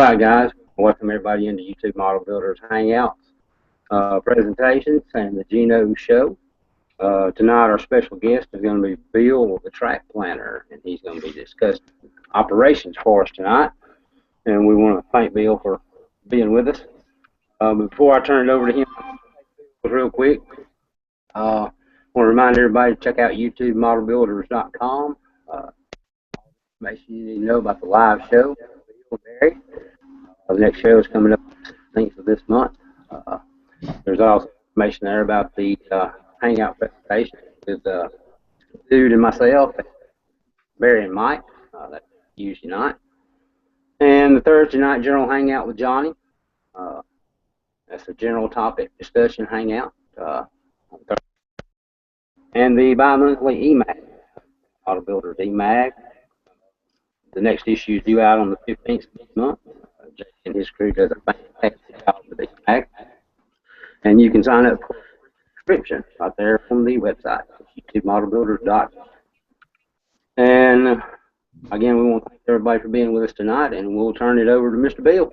Alright guys, welcome everybody into YouTube Model Builders Hangouts, presentations and the Geno Show. Tonight our special guest is going to be Bill, the track planner, and he's going to be discussing operations for us tonight. And we want to thank Bill for being with us. Before I turn it over to him real quick, I want to remind everybody to check out YouTubeModelBuilders.com. Make sure you know about the live show. The next show is coming up, I think, for this month. There's also information there about the Hangout presentation with Dude and myself, Barry and Mike. That's Tuesday night. And the Thursday night general hangout with Johnny. That's a general topic discussion hangout. And the bi-monthly EMAG, Auto Builders EMAG. The next issue is due out on the 15th of this month. Jake and his crew does a fantastic job with EMAG. And you can sign up for a subscription right there from the website, YouTubeModelBuilders.com. And again, we want to thank everybody for being with us tonight, and we'll turn it over to Mr. Bill.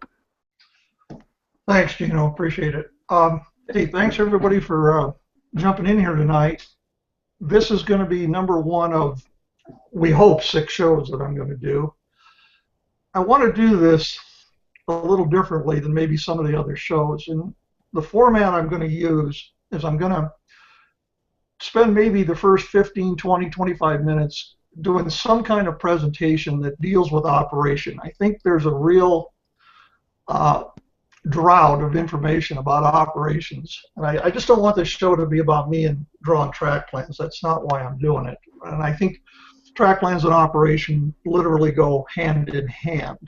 Thanks, Geno. Appreciate it. Hey, thanks everybody for jumping in here tonight. This is going to be number one of, we hope, 6 shows that I'm going to do. I want to do this a little differently than maybe some of the other shows. And the format I'm going to use is I'm going to spend maybe the first 15, 20, 25 minutes doing some kind of presentation that deals with operation. I think there's a real drought of information about operations. And I just don't want this show to be about me and drawing track plans. That's not why I'm doing it. And I think track plans and operation literally go hand in hand.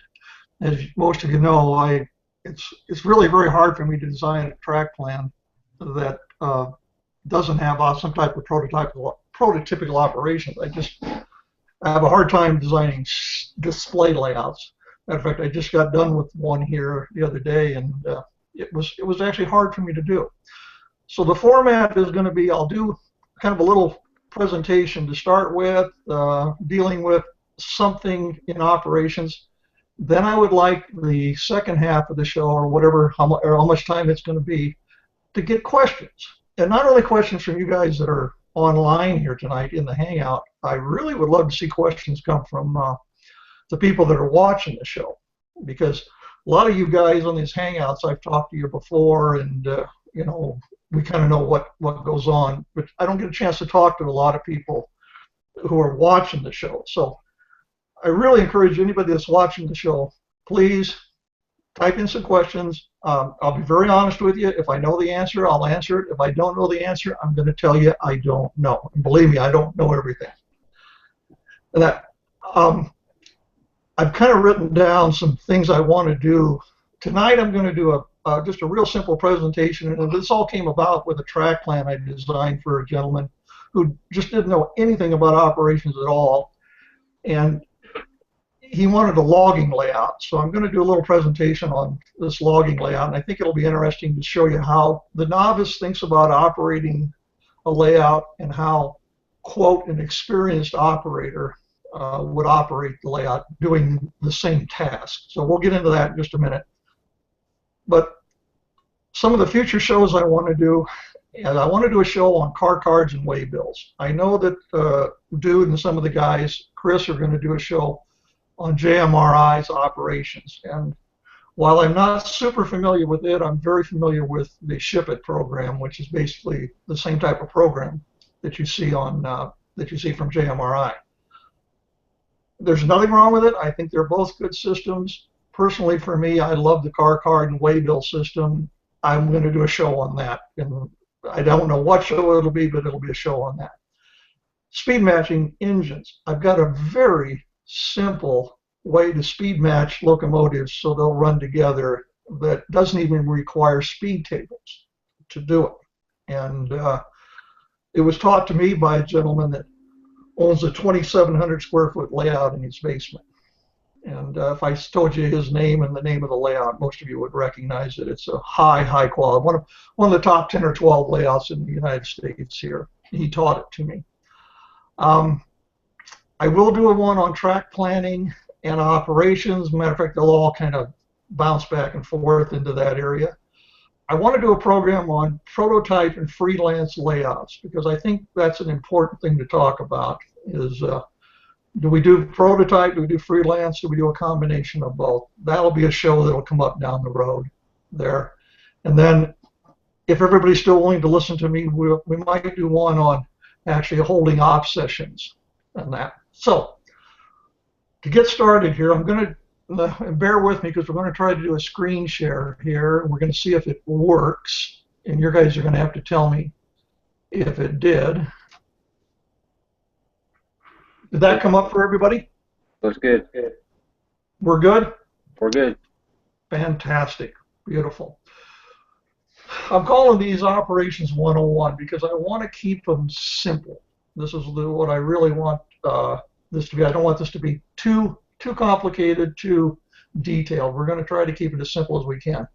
As most of you know, it's really very hard for me to design a track plan that doesn't have some type of prototypical operations. I have a hard time designing display layouts. Matter of fact, I just got done with one here the other day, and it was actually hard for me to do. So the format is going to be, I'll do kind of a little presentation to start with, dealing with something in operations. Then I would like the second half of the show, or whatever, how much time it's going to be, to get questions. And not only questions from you guys that are online here tonight in the Hangout. I really would love to see questions come from the people that are watching the show, because a lot of you guys on these Hangouts, I've talked to you before, and you know, we kind of know what goes on, but I don't get a chance to talk to a lot of people who are watching the show. So I really encourage anybody that's watching the show, please type in some questions. I'll be very honest with you. If I know the answer, I'll answer it. If I don't know the answer, I'm going to tell you I don't know. And believe me, I don't know everything. And that I've kind of written down some things I want to do. Tonight I'm going to do just a real simple presentation, and this all came about with a track plan I designed for a gentleman who just didn't know anything about operations at all, and he wanted a logging layout. So I'm going to do a little presentation on this logging layout, and I think it'll be interesting to show you how the novice thinks about operating a layout and how, quote, an experienced operator would operate the layout doing the same task. So we'll get into that in just a minute. But some of the future shows I want to do, and I want to do a show on car cards and waybills. I know that Dude and some of the guys, Chris, are going to do a show on JMRI's operations. And while I'm not super familiar with it, I'm very familiar with the Ship It program, which is basically the same type of program that you see on that you see from JMRI. There's nothing wrong with it. I think they're both good systems. Personally, for me, I love the car card and waybill system. I'm going to do a show on that. And I don't know what show it'll be, but it'll be a show on that. Speed matching engines. I've got a very simple way to speed match locomotives so they'll run together that doesn't even require speed tables to do it. And it was taught to me by a gentleman that owns a 2,700 square foot layout in his basement. And if I told you his name and the name of the layout, most of you would recognize it. It's a high quality, one of the top 10 or 12 layouts in the United States here. He taught it to me. I will do one on track planning and operations. Matter of fact, they'll all kind of bounce back and forth into that area. I want to do a program on prototype and freelance layouts because I think that's an important thing to talk about is do we do prototype, do we do freelance, do we do a combination of both? That'll be a show that'll come up down the road there. And then if everybody's still willing to listen to me, we might do one on actually holding off sessions and that. So to get started here, I'm going to, and bear with me because we're going to try to do a screen share here, and we're going to see if it works, and you guys are going to have to tell me if it did. Did that come up for everybody? Looks good. We're good? We're good. Fantastic. Beautiful. I'm calling these Operations 101 because I want to keep them simple. This is what I really want this to be. I don't want this to be too complicated, too detailed. We're going to try to keep it as simple as we can.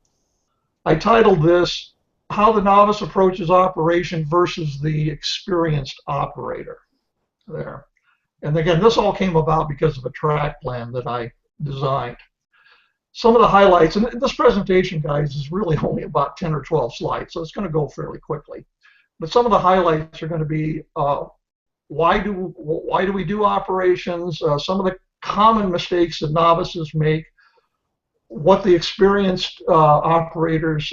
I titled this, How the Novice Approaches Operation versus the Experienced Operator. There. And again, this all came about because of a track plan that I designed. Some of the highlights, and this presentation, guys, is really only about 10 or 12 slides, so it's going to go fairly quickly. But some of the highlights are going to be why do we do operations, some of the common mistakes that novices make, what the experienced operators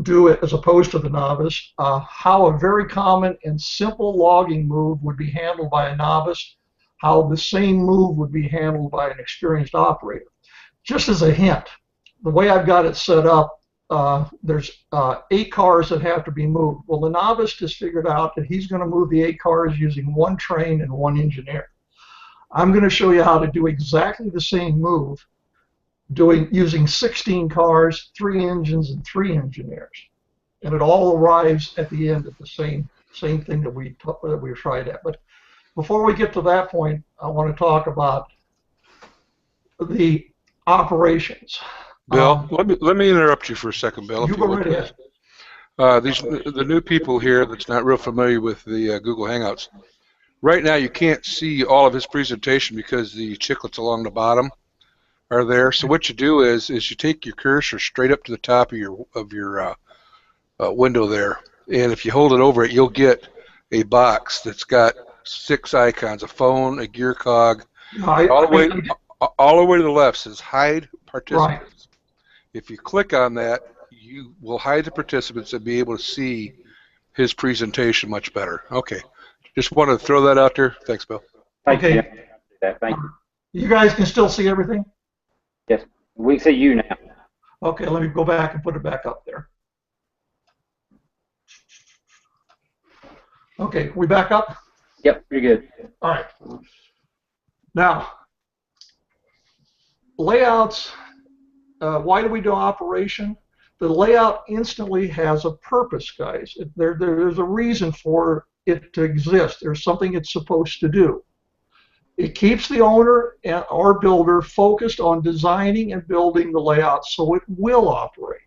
do as opposed to the novice, how a very common and simple logging move would be handled by a novice, how the same move would be handled by an experienced operator. Just as a hint, the way I've got it set up, there's 8 cars that have to be moved. Well, the novice has figured out that he's going to move the 8 cars using 1 train and 1 engineer. I'm going to show you how to do exactly the same move using 16 cars, 3 engines, and 3 engineers. And it all arrives at the end at the same thing that we tried at. But before we get to that point, I want to talk about the operations. Bill, let me interrupt you for a second, Bill. You go right ahead. The new people here that's not real familiar with the Google Hangouts. Right now, you can't see all of his presentation because the chiclets along the bottom are there. So what you do is you take your cursor straight up to the top of your window there, and if you hold it over it, you'll get a box that's got 6 icons: a phone, a gear cog, all the way to the left says Hide Participants. Right. If you click on that, you will hide the participants and be able to see his presentation much better. Okay. Just wanted to throw that out there. Thanks, Bill. Okay. Thank you. You guys can still see everything? Yes. We can see you now. Okay, let me go back and put it back up there. Okay, we back up? Yep, you're good. All right. Now, layouts, why do we do operation? The layout instantly has a purpose, guys. There's a reason for it to exist. There's something it's supposed to do. It keeps the owner or builder focused on designing and building the layout so it will operate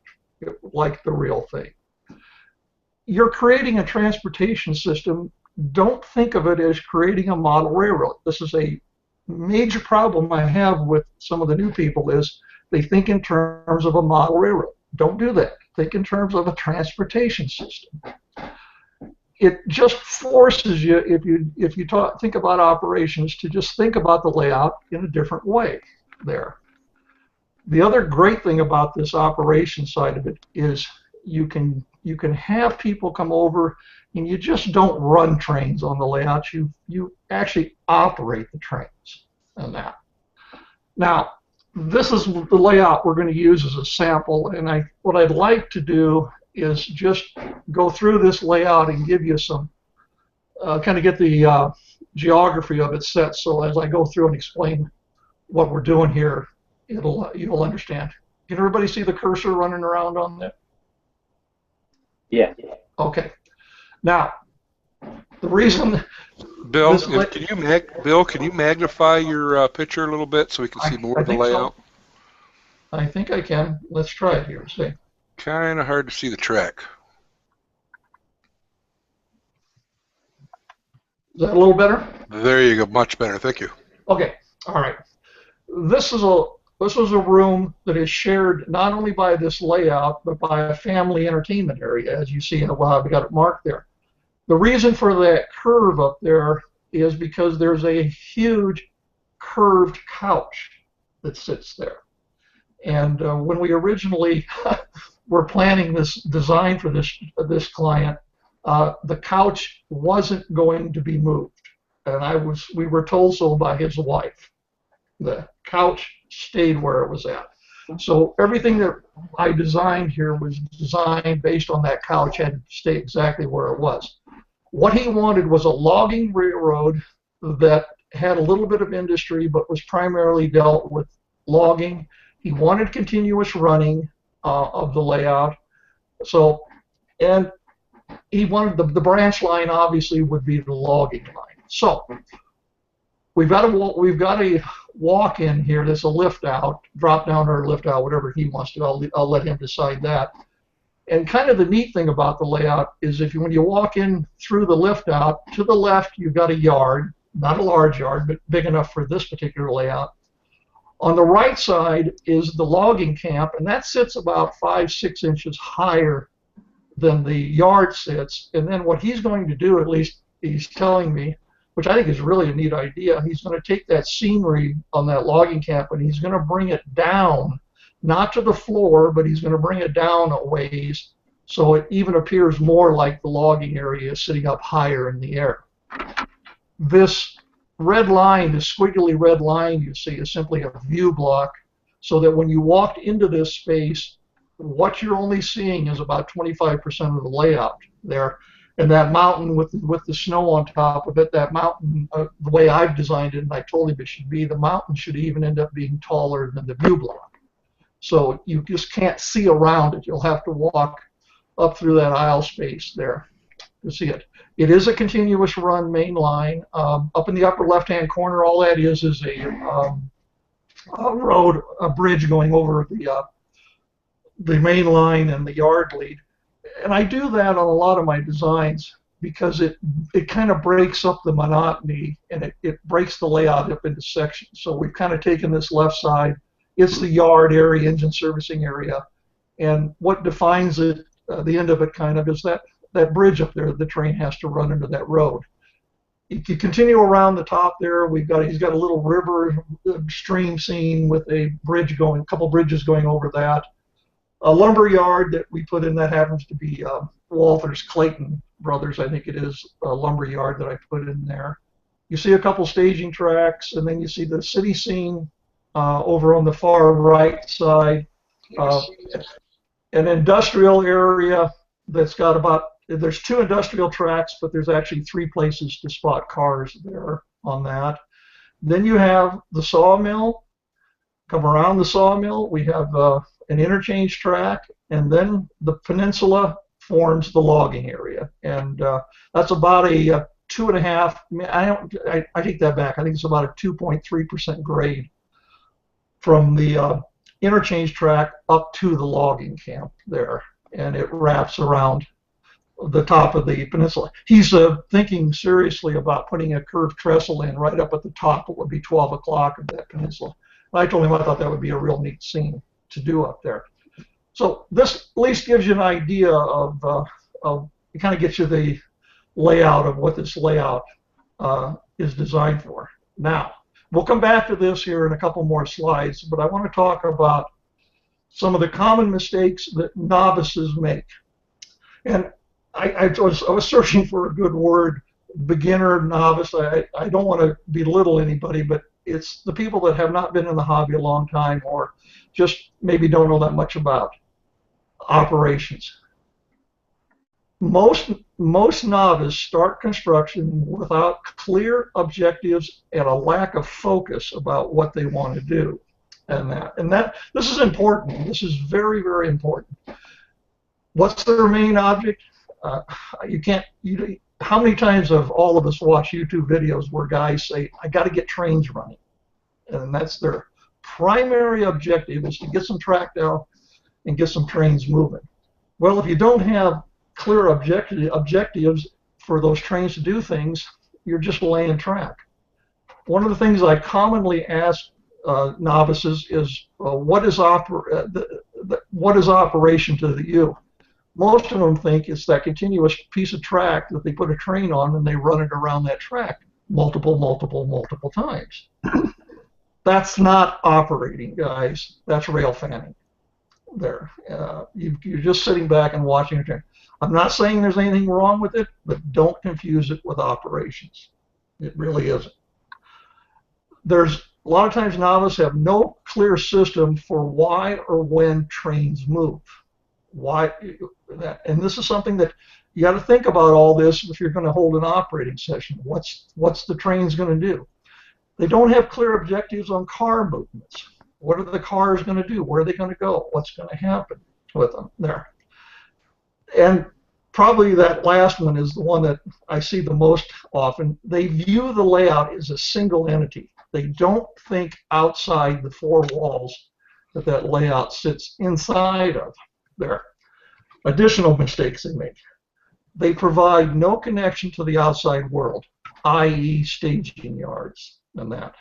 like the real thing. You're creating a transportation system. Don't think of it as creating a model railroad. This is a major problem I have with some of the new people is they think in terms of a model railroad. Don't do that. Think in terms of a transportation system. It just forces you, if you think about operations, to just think about the layout in a different way there. The other great thing about this operation side of it is you can have people come over and you just don't run trains on the layouts. You actually operate the trains and that. Now, this is the layout we're going to use as a sample, and what I'd like to do is just go through this layout and give you some, kind of get the geography of it set, so as I go through and explain what we're doing here, you'll understand. Can everybody see the cursor running around on there? Yeah. Okay. Now, the reason... Bill, can you magnify your picture a little bit so we can see more of the layout? So. I think I can. Let's try it here. See. Kind of hard to see the track. Is that a little better? There you go. Much better. Thank you. Okay. All right. This is this was a room that is shared not only by this layout, but by a family entertainment area, as you see in a while. We got it marked there. The reason for that curve up there is because there's a huge curved couch that sits there. And when we originally were planning this design for this client, the couch wasn't going to be moved, and we were told so by his wife. The couch stayed where it was at. So everything that I designed here was designed based on that couch, had to stay exactly where it was. What he wanted was a logging railroad that had a little bit of industry, but was primarily dealt with logging. He wanted continuous running of the layout. So, and he wanted the branch line obviously would be the logging line. So we've got a walk in here. There's a lift out, drop down or lift out, whatever he wants to. I'll let him decide that. And kind of the neat thing about the layout is when you walk in through the lift out, to the left you've got a yard, not a large yard, but big enough for this particular layout. On the right side is the logging camp, and that sits about 5-6 inches higher than the yard sits. And then what he's going to do, at least he's telling me, which I think is really a neat idea, he's going to take that scenery on that logging camp and he's going to bring it down, not to the floor, but he's going to bring it down a ways so it even appears more like the logging area is sitting up higher in the air. This red line, this squiggly red line you see, is simply a view block, so that when you walked into this space, what you're only seeing is about 25% of the layout there. And that mountain with the snow on top of it, that mountain, the way I've designed it, and I told him it should be, the mountain should even end up being taller than the view block. So you just can't see around it. You'll have to walk up through that aisle space there to see it. It is a continuous run main line. Up in the upper left-hand corner, all that is a road, a bridge going over the main line and the yard lead. And I do that on a lot of my designs because it kind of breaks up the monotony, and it breaks the layout up into sections. So we've kind of taken this left side. It's the yard area, engine servicing area. And what defines it, the end of it kind of, is that bridge up there the train has to run into that road. If you continue around the top there, he's got a little river stream scene with a couple bridges going over that. A lumber yard that we put in that happens to be Walters Clayton Brothers, I think it is, a lumber yard that I put in there. You see a couple staging tracks, and then you see the city scene over on the far right side. An industrial area that's got there's 2 industrial tracks, but there's actually 3 places to spot cars there on that. Then you have the sawmill. Come around the sawmill, we have an interchange track, and then the peninsula forms the logging area, and that's about a 2.5. I take that back. I think it's about a 2.3% grade from the interchange track up to the logging camp there, and it wraps around the top of the peninsula. He's thinking seriously about putting a curved trestle in right up at the top. It would be 12 o'clock of that peninsula. I told him I thought that would be a real neat scene to do up there. So this at least gives you an idea of it kind of gets you the layout of what this layout is designed for. Now, we'll come back to this here in a couple more slides, but I want to talk about some of the common mistakes that novices make. And I was searching for a good word, beginner, novice. I don't want to belittle anybody, but it's the people that have not been in the hobby a long time or just maybe don't know that much about operations. Most novices start construction without clear objectives and a lack of focus about what they want to do. And that this is important. This is very, very important. What's their main object? How many times have all of us watched YouTube videos where guys say, I got to get trains running? And that's their primary objective, is to get some track out and get some trains moving. Well, if you don't have clear objectives for those trains to do things, you're just laying track. One of the things I commonly ask novices is what is operation to you? Most of them think it's that continuous piece of track that they put a train on and they run it around that track multiple times. That's not operating, guys. That's rail fanning. There, you're just sitting back and watching a train. I'm not saying there's anything wrong with it, but don't confuse it with operations. It really isn't. There's a lot of times novices have no clear system for why or when trains move. Why that, and this is something that you got to think about all this if you're going to hold an operating session. What's the trains going to do? They don't have clear objectives on car movements. What are the cars going to do? Where are they going to go? What's going to happen with them there? And probably that last one is the one that I see the most often. They view the layout as a single entity. They don't think outside the four walls that layout sits inside of. There. Additional mistakes they make. They provide no connection to the outside world, i.e. staging yards and that.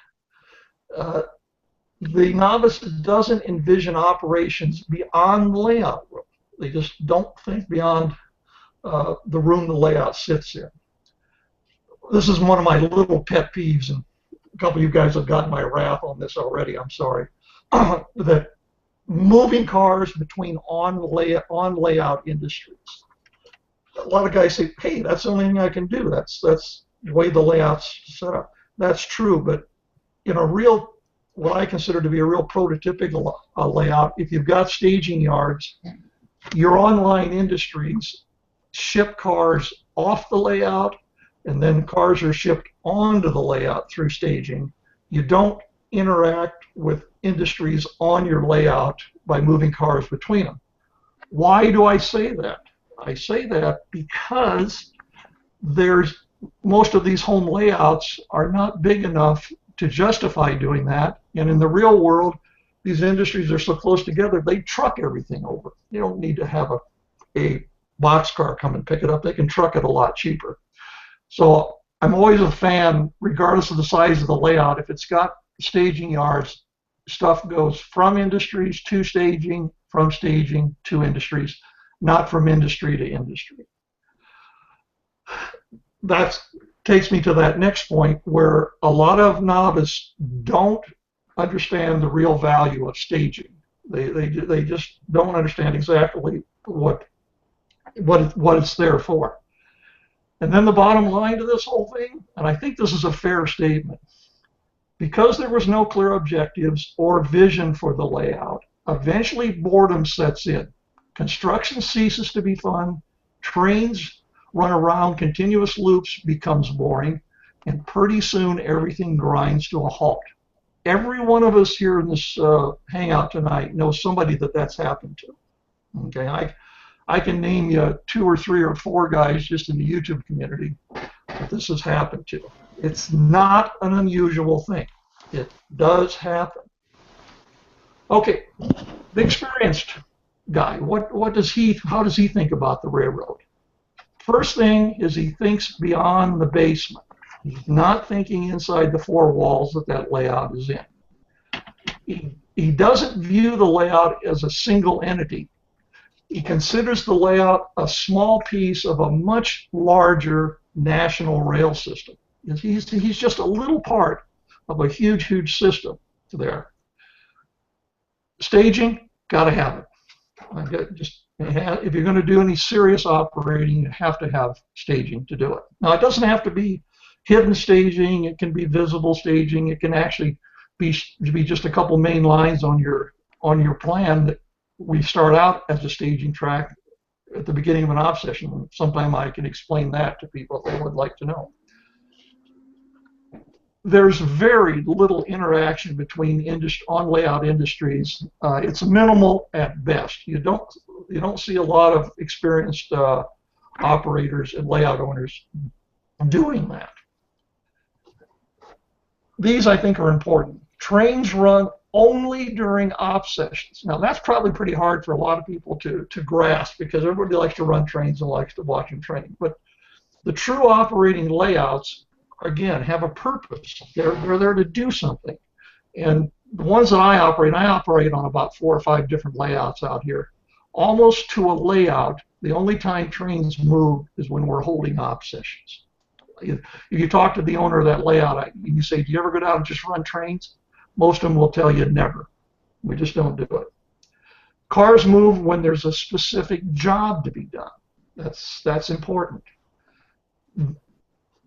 The novice doesn't envision operations beyond the layout room. They just don't think beyond the room the layout sits in. This is one of my little pet peeves, and a couple of you guys have gotten my wrath on this already, I'm sorry, that moving cars between on layout industries. A lot of guys say, hey, that's the only thing I can do. That's the way the layout's set up. That's true, but in a real, what I consider to be a real prototypical layout, if you've got staging yards, your online industries ship cars off the layout, and then cars are shipped onto the layout through staging. You don't interact with industries on your layout by moving cars between them. Why do I say that? I say that because most of these home layouts are not big enough to justify doing that, and in the real world, these industries are so close together, they truck everything over. You don't need to have a boxcar come and pick it up. They can truck it a lot cheaper. So I'm always a fan, regardless of the size of the layout, if it's got staging yards, stuff goes from industries to staging, from staging to industries, not from industry to industry. That takes me to that next point where a lot of novices don't understand the real value of staging. They just don't understand exactly what it's there for. And then the bottom line to this whole thing, and I think this is a fair statement, because there was no clear objectives or vision for the layout, eventually boredom sets in. Construction ceases to be fun, trains run around continuous loops becomes boring, and pretty soon everything grinds to a halt. Every one of us here in this hangout tonight knows somebody that's happened to. Okay, I can name you 2 or 3 or 4 guys just in the YouTube community that this has happened to. It's not an unusual thing. It does happen. Okay, the experienced guy, how does he think about the railroad? First thing is he thinks beyond the basement. He's not thinking inside the 4 walls that layout is in. He doesn't view the layout as a single entity. He considers the layout a small piece of a much larger national rail system. He's just a little part of a huge system there. Staging, got to have it. If you're going to do any serious operating, you have to have staging to do it. Now, it doesn't have to be hidden staging. It can be visible staging. It can actually be just a couple main lines on your plan that we start out as a staging track at the beginning of an op session. Sometime I can explain that to people if they would like to know. There's very little interaction between on-layout industries. It's minimal at best. You don't see a lot of experienced operators and layout owners doing that. These, I think, are important. Trains run only during op sessions. Now, that's probably pretty hard for a lot of people to grasp because everybody likes to run trains and likes to watch them train. But the true operating layouts, again, have a purpose. They're there to do something. And the ones that I operate on about 4 or 5 different layouts out here. Almost to a layout, the only time trains move is when we're holding op sessions. If you talk to the owner of that layout, you say, do you ever go down and just run trains? Most of them will tell you never. We just don't do it. Cars move when there's a specific job to be done. That's important.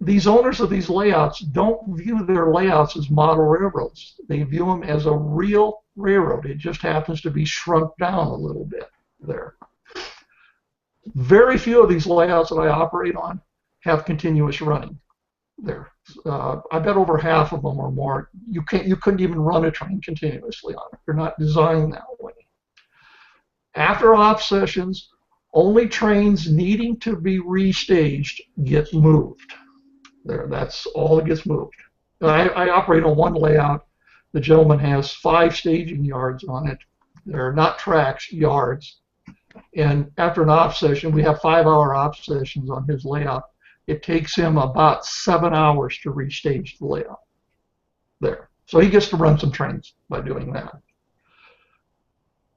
These owners of these layouts don't view their layouts as model railroads. They view them as a real railroad. It just happens to be shrunk down a little bit there. Very few of these layouts that I operate on have continuous running there. I bet over half of them or more, you couldn't even run a train continuously on it. They're not designed that way. After op sessions, only trains needing to be restaged get moved. There, that's all that gets moved. I operate on one layout. The gentleman has 5 staging yards on it. They're not tracks, yards. And after an op session, we have 5-hour op sessions on his layout. It takes him about 7 hours to restage the layout there. So he gets to run some trains by doing that.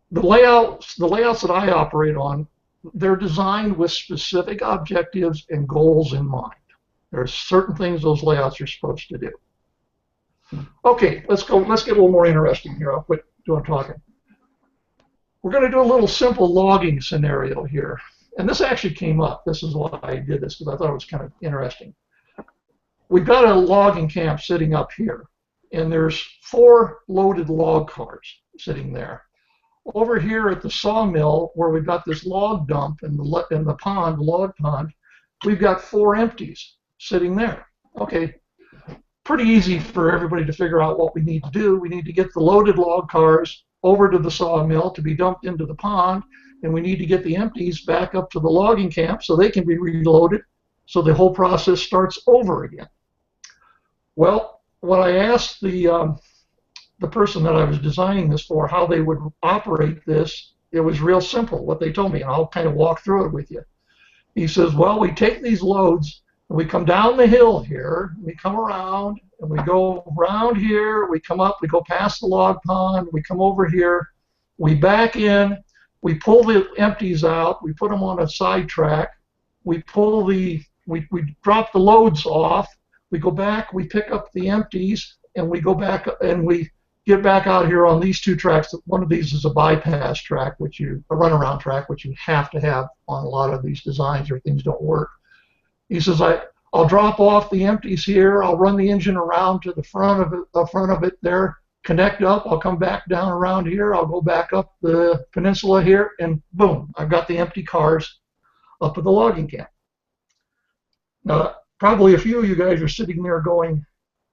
The layouts that I operate on, they're designed with specific objectives and goals in mind. There are certain things those layouts are supposed to do. Okay, let's get a little more interesting here. I'll quit doing talking. We're going to do a little simple logging scenario here. And this actually came up. This is why I did this, because I thought it was kind of interesting. We've got a logging camp sitting up here, and there's 4 loaded log cars sitting there. Over here at the sawmill, where we've got this log dump and the pond, the log pond, we've got 4 empties sitting there. Okay, pretty easy for everybody to figure out what we need to do. We need to get the loaded log cars over to the sawmill to be dumped into the pond, and we need to get the empties back up to the logging camp so they can be reloaded, so the whole process starts over again. Well, when I asked the person that I was designing this for how they would operate this, it was real simple what they told me, and I'll kind of walk through it with you. He says, well, we take these loads and we come down the hill here, we come around and we go around here, we come up, we go past the log pond, we come over here, we back in, we pull the empties out, we put them on a side track, we drop the loads off, we go back, we pick up the empties, and we go back and we get back out here on these 2 tracks. One of these is a bypass track, a runaround track, which you have to have on a lot of these designs or things don't work. He says, I'll drop off the empties here, I'll run the engine around to the front of it there, connect up, I'll come back down around here, I'll go back up the peninsula here, and boom, I've got the empty cars up at the logging camp. Now, probably a few of you guys are sitting there going,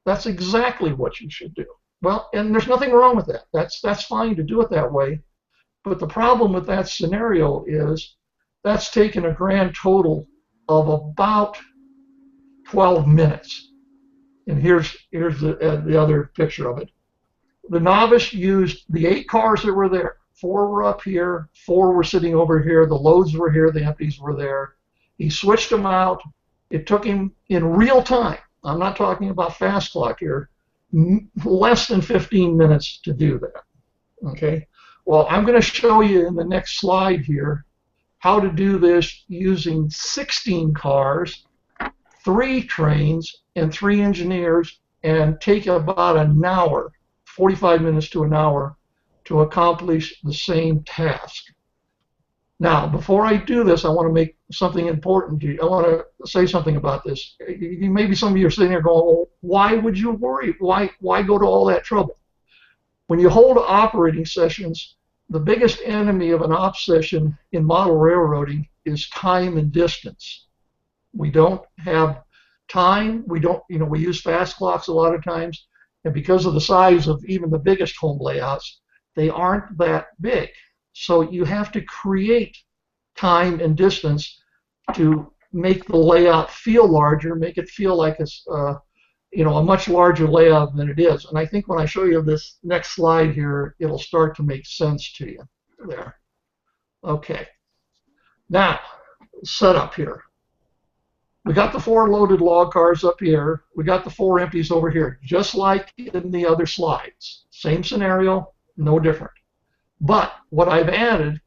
that's exactly what you should do. Well, and there's nothing wrong with that. That's fine to do it that way. But the problem with that scenario is that's taken a grand total of about 12 minutes. And here's the other picture of it. The novice used the 8 cars that were there. 4 were up here, 4 were sitting over here, the loads were here, the empties were there. He switched them out. It took him in real time, I'm not talking about fast clock here, less than 15 minutes to do that. Okay. Well, I'm going to show you in the next slide here how to do this using 16 cars, 3 trains, and 3 engineers, and take about an hour, 45 minutes to an hour, to accomplish the same task. Now, before I do this, I want to make something important to you. I want to say something about this. Maybe some of you are sitting there going, well, why would you worry? Why go to all that trouble? When you hold operating sessions, the biggest enemy of an op session in model railroading is time and distance. We don't have time. We use fast clocks a lot of times, and because of the size of even the biggest home layouts, they aren't that big. So you have to create time and distance to make the layout feel larger, make it feel like it's a much larger layout than it is. And I think when I show you this next slide here, it'll start to make sense to you there. Okay. Now, setup here. We got the 4 loaded log cars up here. We got the 4 empties over here, just like in the other slides. Same scenario, no different. But what I've added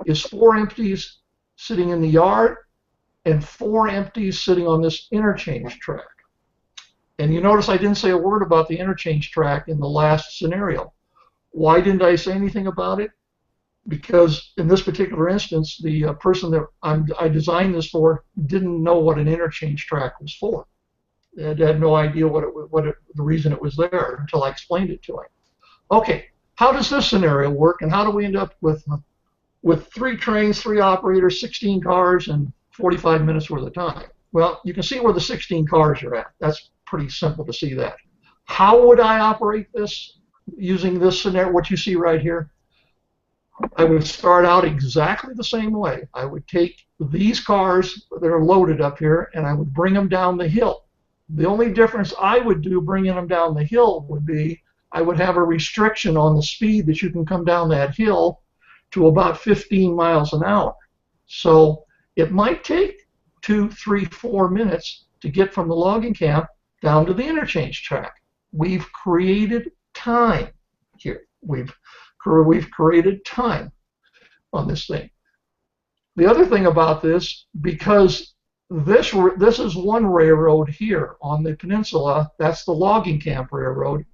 is 4 empties sitting in the yard and 4 empties sitting on this interchange track. And you notice I didn't say a word about the interchange track in the last scenario. Why didn't I say anything about it? Because in this particular instance, the person that I designed this for didn't know what an interchange track was for. They had no idea the reason it was there until I explained it to him. Okay, how does this scenario work, and how do we end up with 3 trains, 3 operators, 16 cars, and 45 minutes worth of time? Well, you can see where the 16 cars are at. That's pretty simple to see that. How would I operate this using this scenario, what you see right here? I would start out exactly the same way. I would take these cars that are loaded up here and I would bring them down the hill. The only difference I would do bringing them down the hill would be I would have a restriction on the speed that you can come down that hill to about 15 miles an hour. So it might take 2, 3, 4 minutes to get from the logging camp down to the interchange track. We've created time here. We've created time on this thing. The other thing about this, because this is one railroad here on the peninsula, that's the logging camp railroad.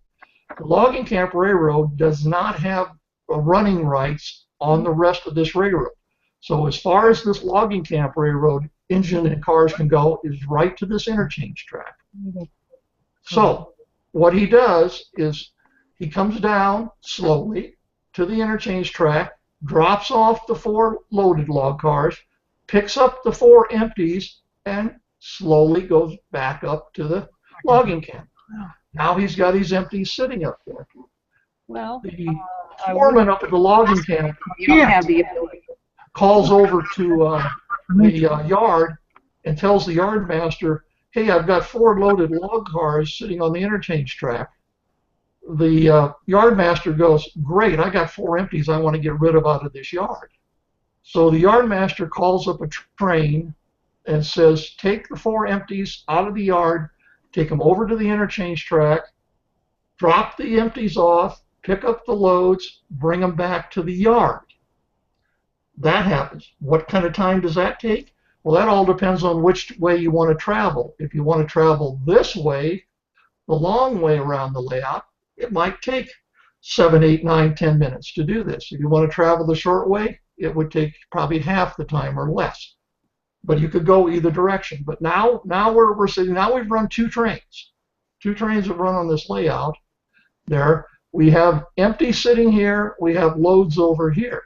The logging camp railroad does not have running rights on the rest of this railroad. So as far as this logging camp railroad engine and cars can go is right to this interchange track. So what he does is he comes down slowly to the interchange track, drops off the 4 loaded log cars, picks up the 4 empties, and slowly goes back up to the logging camp. Now he's got his empties sitting up there. Well, The foreman up at the logging camp calls over to the yard and tells the yard master, hey, I've got 4 loaded log cars sitting on the interchange track. The yard master goes, great, I got 4 empties I want to get rid of out of this yard. So the yard master calls up a train and says, take the 4 empties out of the yard, take them over to the interchange track, drop the empties off, pick up the loads, bring them back to the yard. That happens. What kind of time does that take? Well, that all depends on which way you want to travel. If you want to travel this way, the long way around the layout, it might take 7, 8, 9, 10 minutes to do this. If you want to travel the short way, it would take probably half the time or less. But you could go either direction. But now we're sitting. Now we've run 2 trains. 2 trains have run on this layout. There, we have empty sitting here. We have loads over here.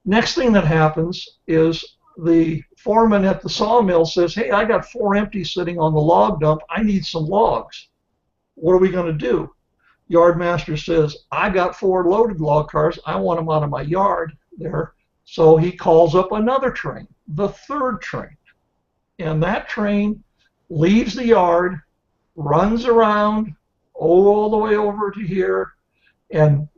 Next thing that happens is the foreman at the sawmill says, hey, I got 4 empties sitting on the log dump. I need some logs. What are we going to do? Yardmaster says, I got 4 loaded log cars. I want them out of my yard there. So he calls up another train, the 3rd train. And that train leaves the yard, runs around all the way over to here, and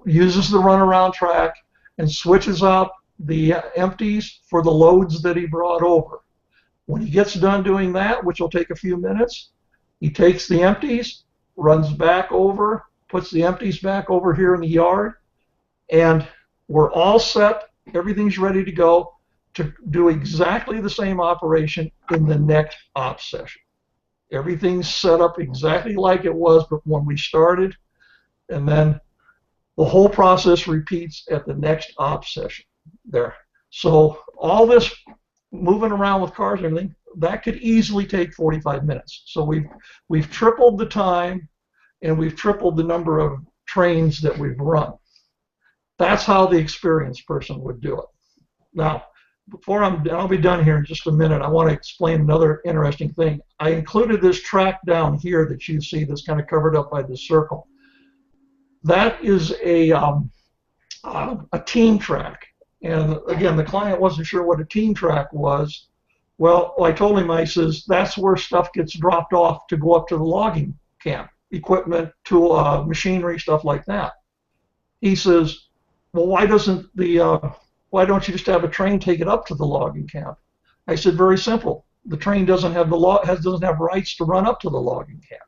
uses the runaround track and switches out the empties for the loads that he brought over. When he gets done doing that, which will take a few minutes, he takes the empties, runs back over, puts the empties back over here in the yard, and we're all set. Everything's ready to go to do exactly the same operation in the next op session. Everything's set up exactly like it was but when we started, and then the whole process repeats at the next op session there. So all this moving around with cars and everything, that could easily take 45 minutes. So we've tripled the time and we've tripled the number of trains that we've run. That's how the experienced person would do it. Now, I'll be done here in just a minute. I want to explain another interesting thing. I included this track down here that you see that's kind of covered up by this circle. That is a team track. And again, the client wasn't sure what a team track was. Well, I told him, I says, that's where stuff gets dropped off to go up to the logging camp. Equipment, tool, machinery, stuff like that. He says, well, why don't you just have a train take it up to the logging camp? I said, very simple. the train doesn't have doesn't have rights to run up to the logging camp.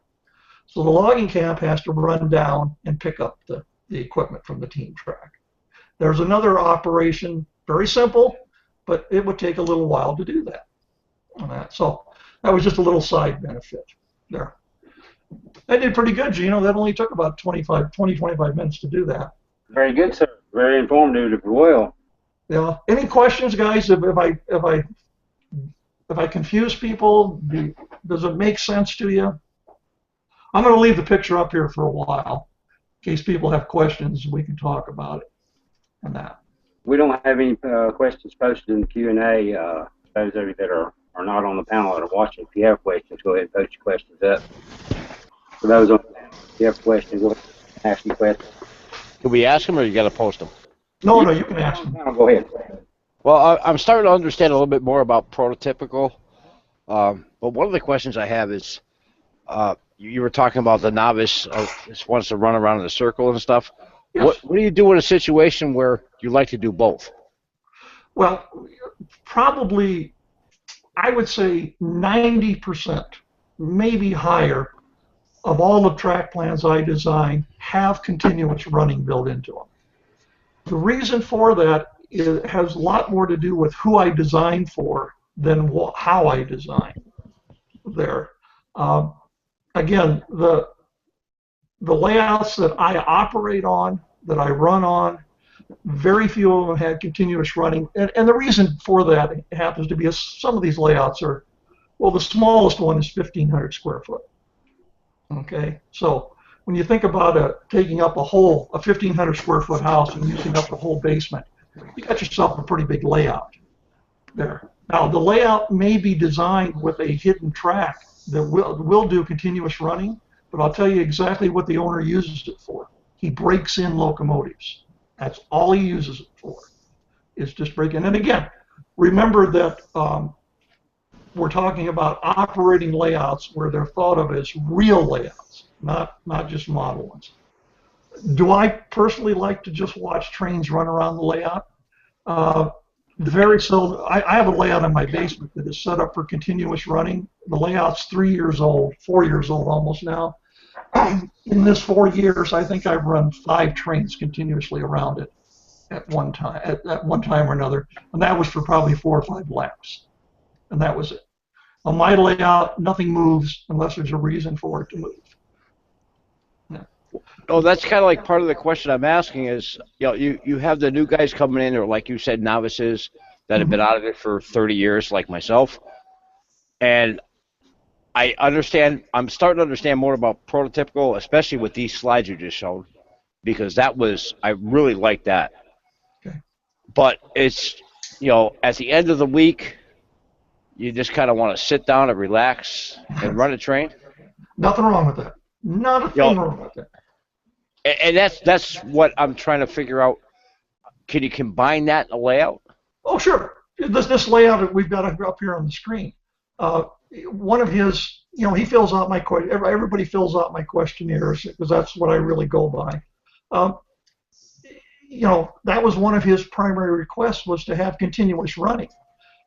So the logging camp has to run down and pick up the equipment from the team track. There's another operation, very simple, but it would take a little while to do that. So that was just a little side benefit there. I did pretty good, Geno. That only took about 25 minutes to do that. Very good, sir. Very informative as well. Yeah. Any questions, guys? If I confuse people, does it make sense to you? I'm going to leave the picture up here for a while in case people have questions. We can talk about it and that. We don't have any questions posted in the Q&A. Those of you that are not on the panel that are watching, if you have questions, go ahead and post your questions up. For those on the panel, if you have questions, go ahead and ask your questions. Can we ask them, or you got to post them? No, you can ask them. Go ahead. Well, I'm starting to understand a little bit more about prototypical. But one of the questions I have is, you were talking about the novice just wants to run around in a circle and stuff. Yes. What do you do in a situation where you like to do both? Well, probably, I would say 90%, maybe higher, of all the track plans I design have continuous running built into them. The reason for that has a lot more to do with who I design for than how I design there. Again, the layouts that I operate on, that I run on, very few of them had continuous running. And the reason for that happens to be some of these layouts are, well, the smallest one is 1,500 square foot. Okay, so when you think about taking up a 1,500 square foot house and using up the whole basement, you got yourself a pretty big layout there. Now, the layout may be designed with a hidden track that will do continuous running, but I'll tell you exactly what the owner uses it for. He breaks in locomotives. That's all he uses it for, is just breaking. And again, remember that we're talking about operating layouts where they're thought of as real layouts, not just model ones. Do I personally like to just watch trains run around the layout? Very seldom. I have a layout in my basement that is set up for continuous running. The layout's 3 years old, 4 years old almost now. In this 4 years, I think I've run 5 trains continuously around it at one time, at one time or another, and that was for probably 4 or 5 laps, and that was it. On my layout, nothing moves unless there's a reason for it to move. Yeah. Oh, that's kind of like part of the question I'm asking is, you have the new guys coming in, or like you said, novices that have been out of it for 30 years, like myself, and I understand. I'm starting to understand more about prototypical, especially with these slides you just showed, because I really like that. Okay. But it's, at the end of the week, you just kind of want to sit down and relax and run a train. Nothing wrong with that. Not a thing wrong with that. And that's what I'm trying to figure out. Can you combine that in a layout? Oh, sure. This layout that we've got up here on the screen. One of his, he fills out my everybody fills out my questionnaires because that's what I really go by. That was one of his primary requests, was to have continuous running.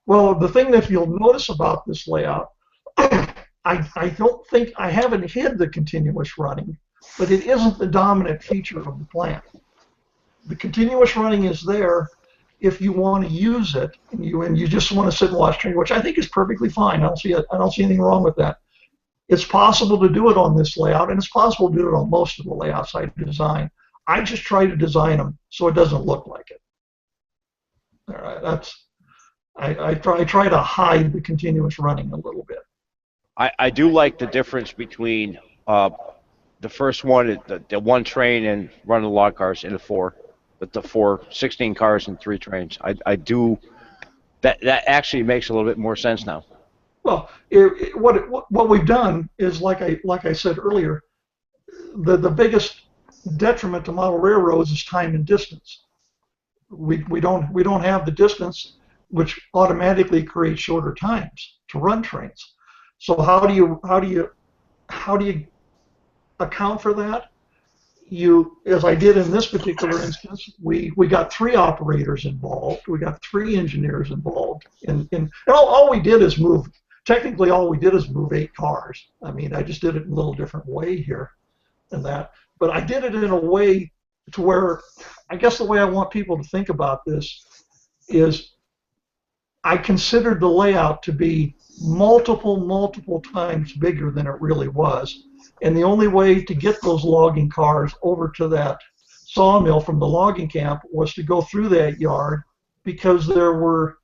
Well, the thing that you'll notice about this layout, I don't think I haven't hid the continuous running, but it isn't the dominant feature of the plan. The continuous running is there if you want to use it, and you just want to sit and watch training, which I think is perfectly fine. I don't see anything wrong with that. It's possible to do it on this layout, and it's possible to do it on most of the layouts I design. I just try to design them so it doesn't look like it. All right, I try to hide the continuous running a little bit. I do like the difference between the first one, the one train and running the log cars into 4. With the 16 cars and 3 trains, I do. That actually makes a little bit more sense now. Well, what we've done is, like I said earlier, the biggest detriment to model railroads is time and distance. We don't have the distance, which automatically creates shorter times to run trains. So how do you account for that? As I did in this particular instance, we got 3 operators involved. We got 3 engineers involved, and all we did is move technically all we did is move 8 cars. I mean, I just did it in a little different way here than that. But I did it in a way to where, I guess the way I want people to think about this is I considered the layout to be multiple times bigger than it really was. And the only way to get those logging cars over to that sawmill from the logging camp was to go through that yard, because there were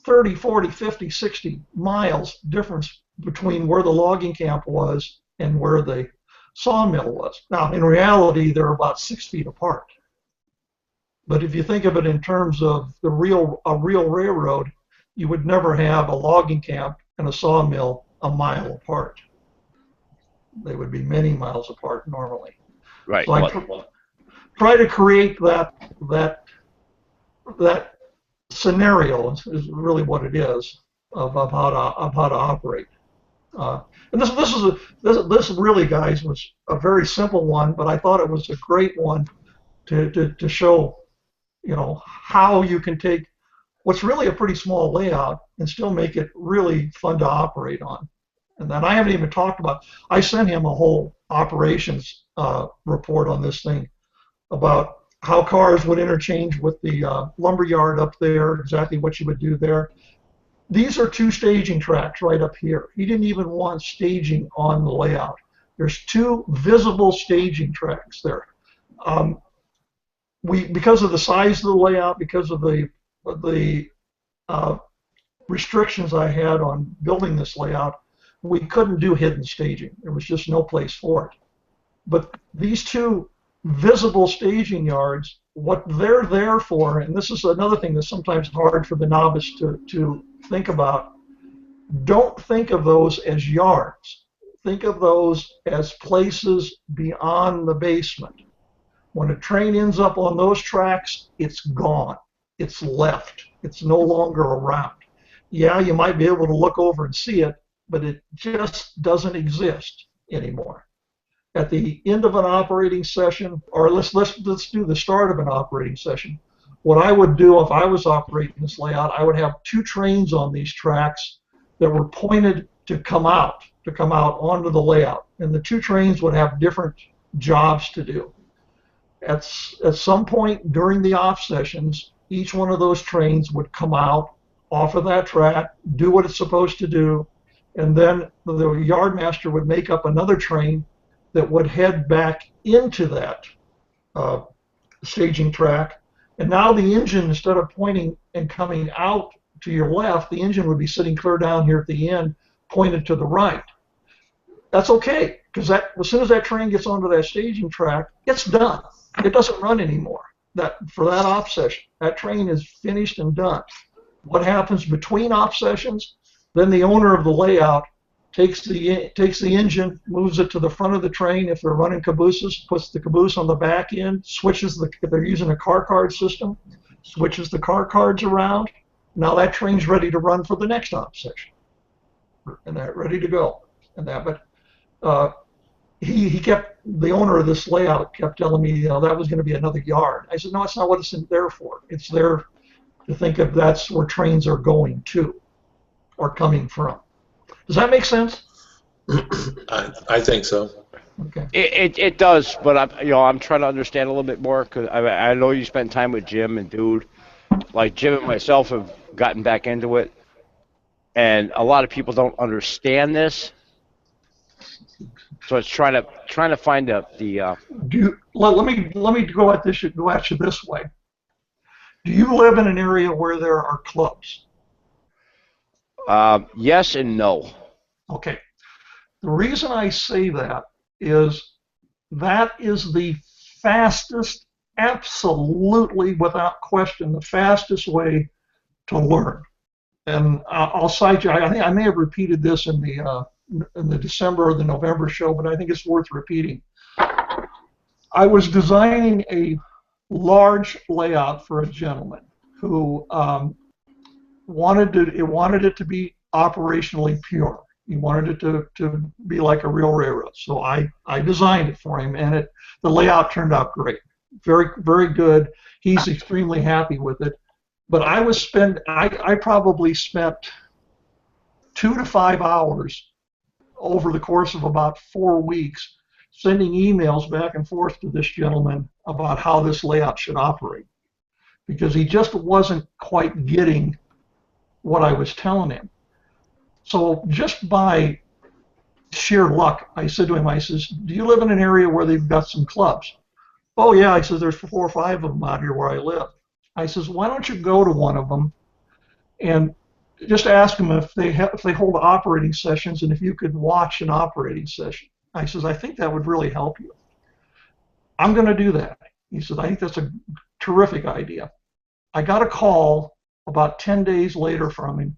30, 40, 50, 60 miles difference between where the logging camp was and where the sawmill was. Now, in reality, they're about 6 feet apart. But if you think of it in terms of a real railroad, you would never have a logging camp and a sawmill a mile apart. They would be many miles apart normally. Right. So I try to create that scenario is really what it is of how to operate. And this really, guys, was a very simple one, but I thought it was a great one to show, you know, how you can take what's really a pretty small layout and still make it really fun to operate on. And then I haven't even talked about, I sent him a whole operations report on this thing about how cars would interchange with the lumber yard up there, exactly what you would do there. These are 2 staging tracks right up here. He didn't even want staging on the layout. There's 2 visible staging tracks there. Because of the size of the layout, because of the restrictions I had on building this layout, we couldn't do hidden staging. There was just no place for it. But these 2 visible staging yards, what they're there for, and this is another thing that's sometimes hard for the novice to think about, don't think of those as yards. Think of those as places beyond the basement. When a train ends up on those tracks, it's gone. It's left. It's no longer around. Yeah, you might be able to look over and see it, but it just doesn't exist anymore. At the end of an operating session, or let's do the start of an operating session, what I would do if I was operating this layout, I would have 2 trains on these tracks that were pointed to come out onto the layout. And the 2 trains would have different jobs to do. At some point during the off sessions, each one of those trains would come out off of that track, do what it's supposed to do, and then the yardmaster would make up another train that would head back into that staging track. And now the engine, instead of pointing and coming out to your left, the engine would be sitting clear down here at the end, pointed to the right. That's okay, because as soon as that train gets onto that staging track, it's done. It doesn't run anymore. For that off session, that train is finished and done. What happens between off sessions? Then the owner of the layout takes the engine, moves it to the front of the train. If they're running cabooses, puts the caboose on the back end, if they're using a car card system, switches the car cards around. Now that train's ready to run for the next off session, and they're ready to go. And that, but the owner of this layout kept telling me, that was going to be another yard. I said, no, it's not what it's there for. It's there to think of that's where trains are going to or coming from. Does that make sense? I think so. Okay. It does, but I'm trying to understand a little bit more, because I know you spent time with Jim and Dude. Like Jim and myself have gotten back into it, and a lot of people don't understand this. So it's trying to find the. Let me go at you this way. Do you live in an area where there are clubs? Yes and no. Okay. The reason I say that is the fastest, absolutely without question, the fastest way to learn. And I'll cite you. I think I may have repeated this in the December or the November show, but I think it's worth repeating. I was designing a large layout for a gentleman who wanted it to be operationally pure. He wanted it to be like a real railroad. So I designed it for him, and the layout turned out great. Very, very good. He's extremely happy with it. But I probably spent 2 to 5 hours over the course of about 4 weeks, sending emails back and forth to this gentleman about how this layout should operate, because he just wasn't quite getting what I was telling him. So just by sheer luck, I said to him, I says, do you live in an area where they've got some clubs? Oh yeah, I says, there's 4 or 5 of them out here where I live. I says, why don't you go to one of them and just ask them if they hold operating sessions and if you could watch an operating session. I says, I think that would really help you. I'm going to do that. He says, I think that's a terrific idea. I got a call about 10 days later from him,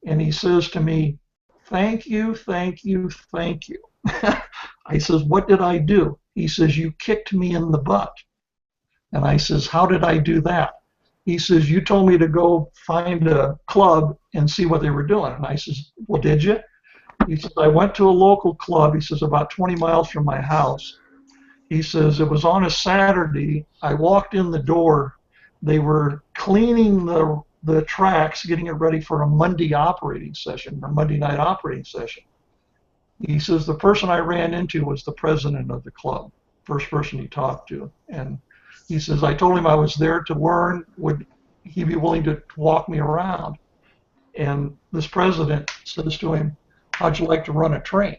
and he says to me, thank you, thank you, thank you. I says, what did I do? He says, you kicked me in the butt. And I says, how did I do that? He says, you told me to go find a club and see what they were doing. And I says, well, did you? He says, I went to a local club, he says, about 20 miles from my house. He says, it was on a Saturday. I walked in the door. They were cleaning the tracks, getting it ready for a Monday operating session, or Monday night operating session. He says, the person I ran into was the president of the club, first person he talked to. And he says, I told him I was there to learn. Would he be willing to walk me around? And this president says to him, how'd you like to run a train?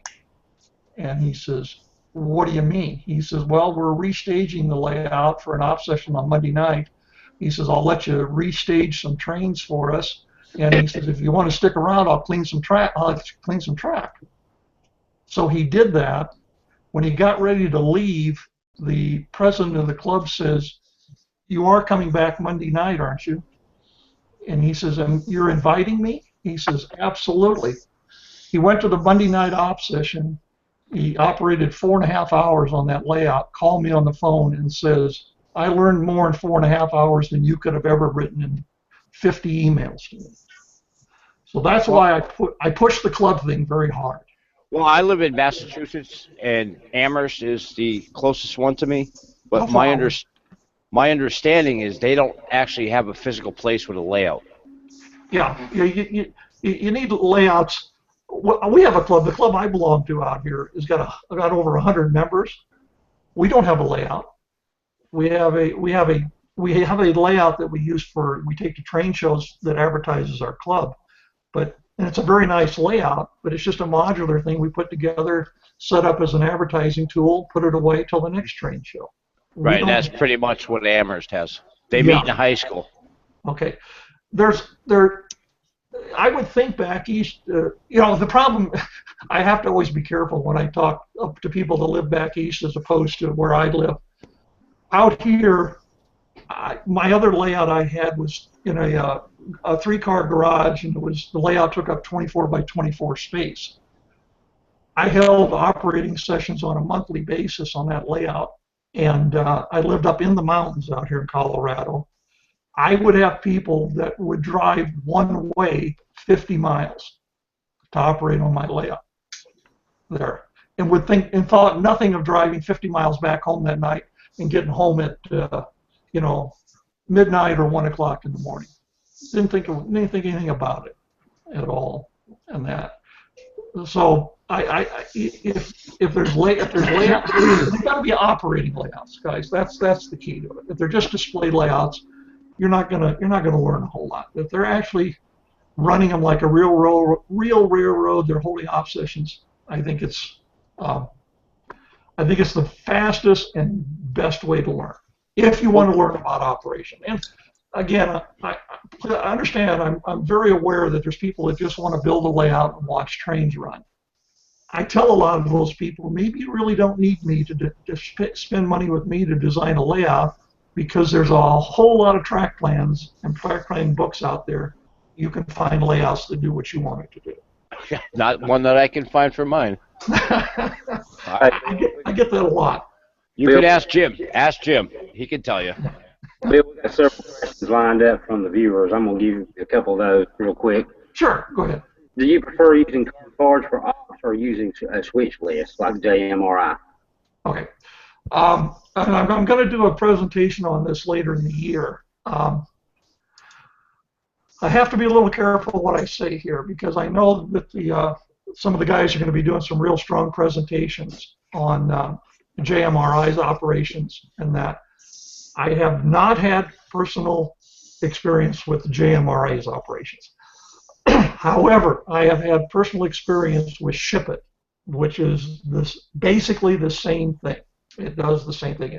And he says, what do you mean? He says, well, we're restaging the layout for an op session on Monday night. He says, I'll let you restage some trains for us. And he says, if you want to stick around, I'll clean some track. So he did that. When he got ready to leave, the president of the club says, you are coming back Monday night, aren't you? And he says, you're inviting me? He says, absolutely. He went to the Monday night op session. He operated 4.5 hours on that layout, called me on the phone and says, I learned more in 4.5 hours than you could have ever written in 50 emails to me. So that's why I pushed the club thing very hard. Well, I live in Massachusetts, and Amherst is the closest one to me. But my understanding is they don't actually have a physical place with a layout. Yeah, you need layouts. We have a club. The club I belong to out here has got over 100 members. We don't have a layout. We have a layout that we use we take to train shows that advertises our club, and it's a very nice layout, but it's just a modular thing we put together, set up as an advertising tool, put it away till the next train show. Right, and that's pretty much what Amherst has. They meet in high school. Okay, I would think back east, the problem, I have to always be careful when I talk to people that live back east as opposed to where I live. Out here, my other layout I had was in a 3-car garage, and the layout took up 24 by 24 space. I held operating sessions on a monthly basis on that layout, and I lived up in the mountains out here in Colorado. I would have people that would drive one way 50 miles to operate on my layout there, and thought nothing of driving 50 miles back home that night and getting home at midnight or 1 o'clock in the morning. Didn't think anything about it at all, and that. So if there's layouts, there's got to be operating layouts, guys. That's the key to it. If they're just display layouts, you're not gonna learn a whole lot. If they're actually running them like a real railroad, they're holding op sessions. I think it's the fastest and best way to learn if you want to learn about operation. And again, I understand. I'm very aware that there's people that just want to build a layout and watch trains run. I tell a lot of those people, maybe you really don't need me to spend money with me to design a layout, because there's a whole lot of track plans and track plan books out there. You can find layouts that do what you want it to do. Yeah, not one that I can find for mine. I get that a lot. You can ask Jim. Ask Jim. He can tell you. Bill, we got several questions lined up from the viewers. I'm going to give you a couple of those real quick. Sure, go ahead. Do you prefer using cards for ops or using a switch list like JMRI? Okay. I'm going to do a presentation on this later in the year. I have to be a little careful what I say here because I know that some of the guys are going to be doing some real strong presentations on JMRI's operations and that. I have not had personal experience with JMRI's operations. However, I have had personal experience with Ship It, which is basically the same thing. It does the same thing.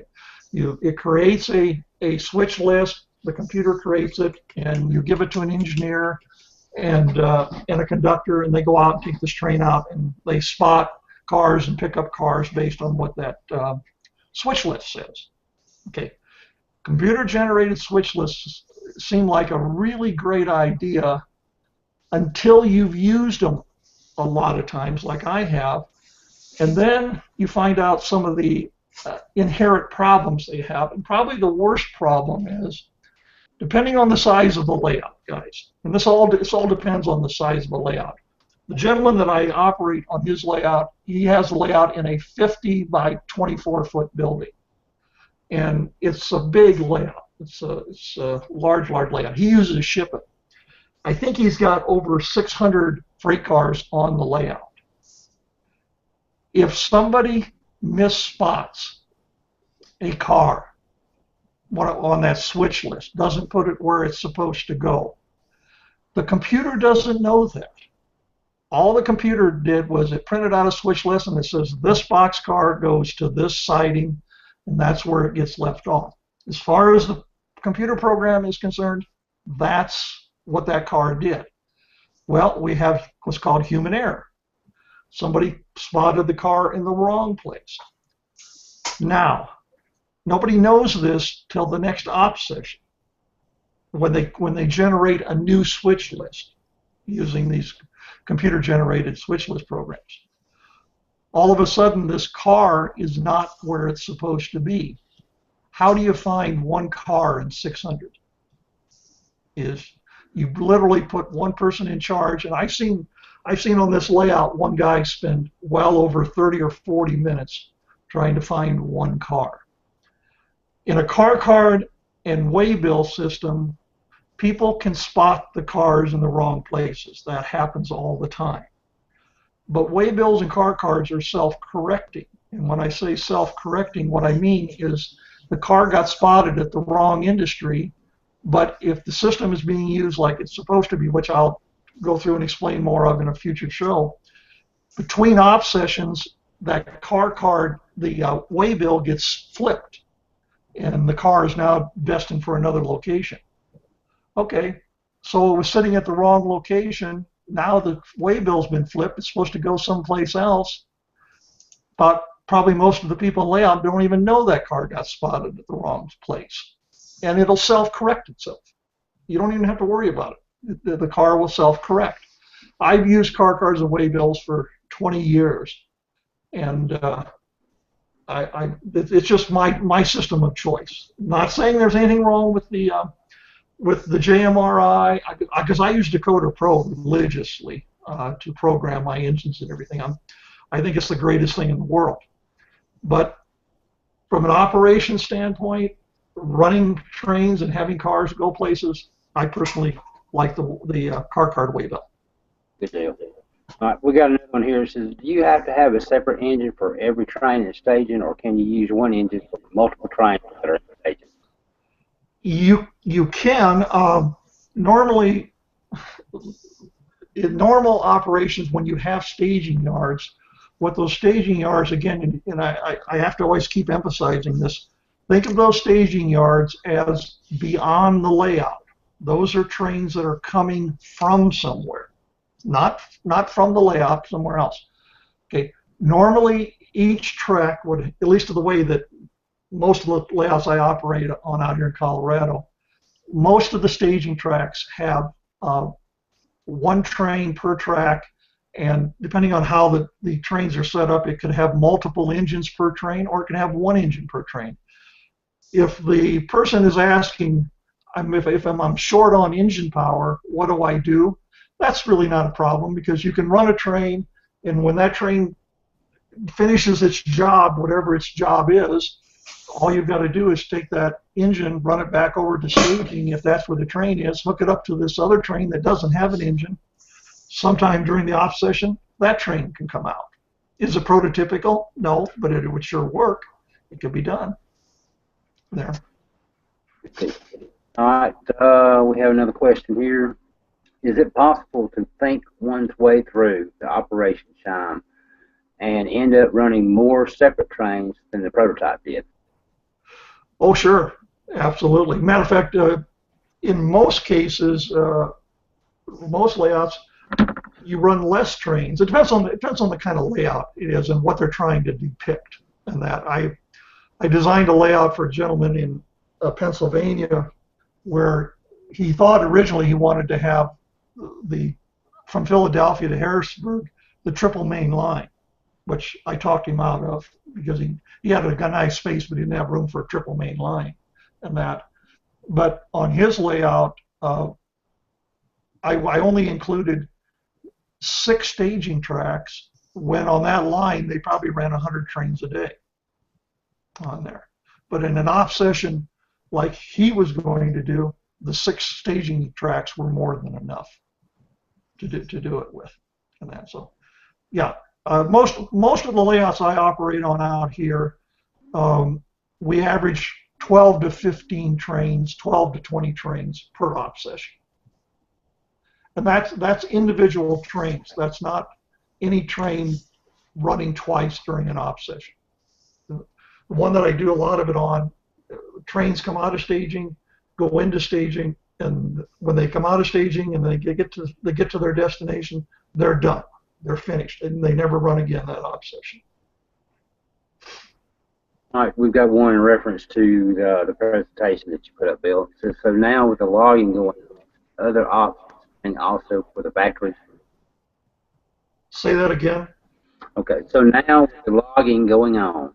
It creates a switch list. The computer creates it, and you give it to an engineer and a conductor, and they go out and take this train out, and they spot cars and pick up cars based on what that switch list says. Okay, computer-generated switch lists seem like a really great idea until you've used them a lot of times, like I have, and then you find out some of the inherent problems they have. And probably the worst problem is, depending on the size of the layout, guys, and this all depends on the size of the layout. The gentleman that I operate on his layout, he has a layout in a 50 by 24-foot building, and it's a big layout. It's a large layout. He uses Ship It. I think he's got over 600 freight cars on the layout. If somebody misspots a car on that switch list, doesn't put it where it's supposed to go, the computer doesn't know that. All the computer did was it printed out a switch list and it says this boxcar goes to this siding, and that's where it gets left off. As far as the computer program is concerned, that's what that car did. Well, we have what's called human error. Somebody spotted the car in the wrong place. Now, nobody knows this till the next op session when they generate a new switch list using these computer-generated switch list programs. All of a sudden, this car is not where it's supposed to be. How do you find one car in 600? You literally put one person in charge, and I've seen on this layout one guy spend well over 30 or 40 minutes trying to find one car. In a car card and waybill system, people can spot the cars in the wrong places. That happens all the time. But waybills and car cards are self-correcting. And when I say self-correcting, what I mean is the car got spotted at the wrong industry, but if the system is being used like it's supposed to be, which I'll go through and explain more of in a future show, between op sessions, that car card, the waybill gets flipped, and the car is now destined for another location. Okay, so it was sitting at the wrong location. Now the waybill's been flipped. It's supposed to go someplace else, but probably most of the people in layout don't even know that car got spotted at the wrong place. And it'll self-correct itself. You don't even have to worry about it. The car will self-correct. I've used car cards and waybills for 20 years, and it's just my system of choice. Not saying there's anything wrong with the JMRI, because I use Decoder Pro religiously to program my engines and everything. I think it's the greatest thing in the world. But from an operation standpoint, running trains and having cars go places, I personally like the car card waybill. Good deal. All right, we got another one here. It says, do you have to have a separate engine for every train and staging, or can you use one engine for multiple trains that are in staging? You can. Normally, in normal operations, when you have staging yards, what those staging yards, again, and I have to always keep emphasizing this, think of those staging yards as beyond the layout. Those are trains that are coming from somewhere, not from the layout, somewhere else. Okay. Normally, each track would, at least to the way that most of the layouts I operate on out here in Colorado, most of the staging tracks have one train per track, and depending on how the trains are set up, it could have multiple engines per train, or it can have one engine per train. If the person is asking, if I'm short on engine power, what do I do? That's really not a problem, because you can run a train, and when that train finishes its job, whatever its job is, all you've got to do is take that engine, run it back over to staging if that's where the train is, hook it up to this other train that doesn't have an engine. Sometime during the off session, that train can come out. Is it prototypical? No, but it would sure work. It could be done. There. All right, we have another question here. Is it possible to think one's way through the operation chime and end up running more separate trains than the prototype did? Oh, sure, absolutely. Matter of fact, in most cases, most layouts, you run less trains. It depends on the kind of layout it is and what they're trying to depict. And that I designed a layout for a gentleman in Pennsylvania where he thought originally he wanted to have from Philadelphia to Harrisburg the triple main line, which I talked him out of because he had a nice space but he didn't have room for a triple main line and that. But on his layout, I only included 6 staging tracks when on that line they probably ran 100 trains a day on there. But in an off session like he was going to do, the 6 staging tracks were more than enough to do it with. And that, so yeah, most of the layouts I operate on out here, we average 12 to 15 trains, 12 to 20 trains per op session. And that's individual trains. That's not any train running twice during an op session. The one that I do a lot of it on, trains come out of staging, go into staging, and when they come out of staging and they get to their destination, they're done. They're finished, and they never run again that op session. All right, we've got one in reference to the presentation that you put up, Bill. So now with the logging going, other ops and also for the batteries. Say that again. Okay, so now with the logging going on,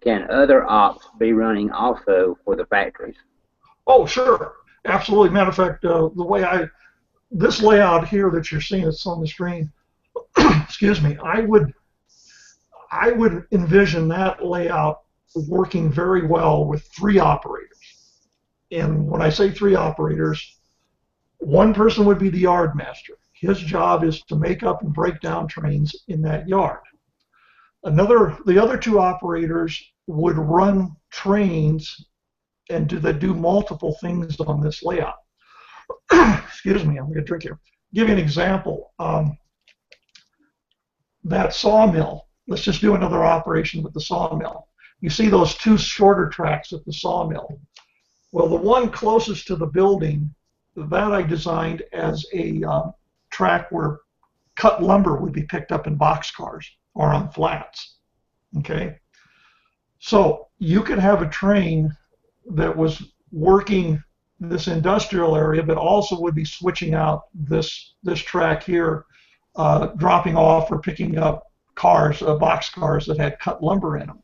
can other ops be running also for the factories? Oh, sure, absolutely. Matter of fact, the way this layout here that you're seeing, it's on the screen. Excuse me. I would envision that layout working very well with 3 operators. And when I say 3 operators, one person would be the yard master. His job is to make up and break down trains in that yard. The other 2 operators would run trains and do multiple things on this layout. Excuse me, I'm going to drink here. Give you an example. That sawmill, let's just do another operation with the sawmill. You see those 2 shorter tracks at the sawmill. Well, the one closest to the building, that I designed as a track where cut lumber would be picked up in boxcars or on flats. Okay, so you could have a train that was working this industrial area, but also would be switching out this track here, dropping off or picking up cars, boxcars that had cut lumber in them.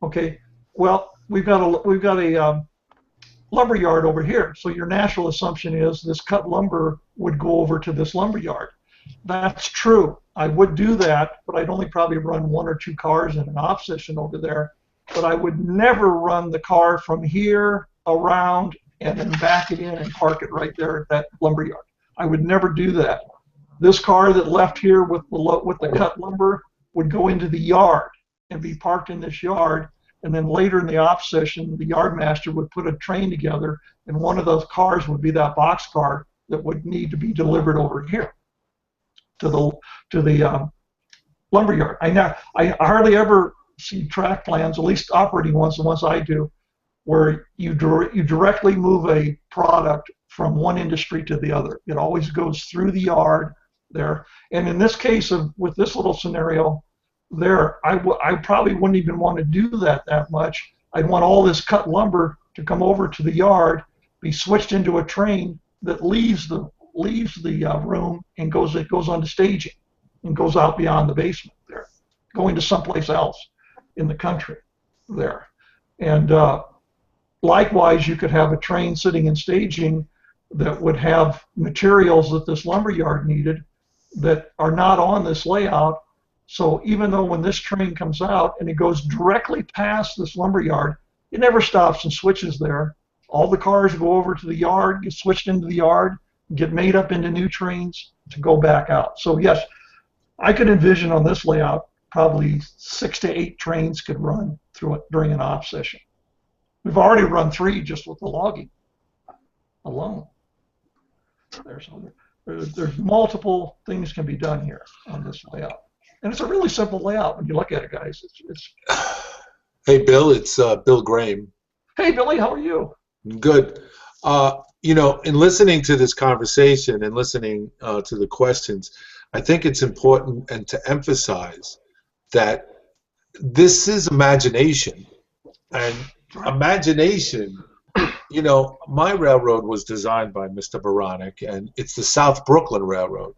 Okay, well, we've got a lumber yard over here, so your natural assumption is this cut lumber would go over to this lumber yard. That's true. I would do that, but I'd only probably run 1 or 2 cars in an off session over there. But I would never run the car from here around and then back it in and park it right there at that lumber yard. I would never do that. This car that left here with the cut lumber would go into the yard and be parked in this yard. And then later in the op session, the yard master would put a train together, and one of those cars would be that box car that would need to be delivered over here to the lumber yard. I hardly ever see track plans, at least operating ones, the ones I do, where you directly move a product from one industry to the other. It always goes through the yard there. And in this case, with this little scenario there, I probably wouldn't even want to do that much. I'd want all this cut lumber to come over to the yard, be switched into a train that leaves the room and goes on to staging and goes out beyond the basement there, going to someplace else in the country there. And likewise, you could have a train sitting in staging that would have materials that this lumber yard needed that are not on this layout, So even though when this train comes out and it goes directly past this lumber yard, it never stops and switches there. All the cars go over to the yard, get switched into the yard, get made up into new trains to go back out. So yes, I could envision on this layout probably 6 to 8 trains could run through it during an off session. We've already run 3 just with the logging alone. There's multiple things can be done here on this layout. And it's a really simple layout when you look at it, guys. It's Hey, Bill, it's Bill Graham. Hey, Billy, how are you? Good. You know, in listening to this conversation and listening to the questions, I think it's important and to emphasize that this is imagination. And imagination, you know, my railroad was designed by Mr. Baranek, and it's the South Brooklyn Railroad.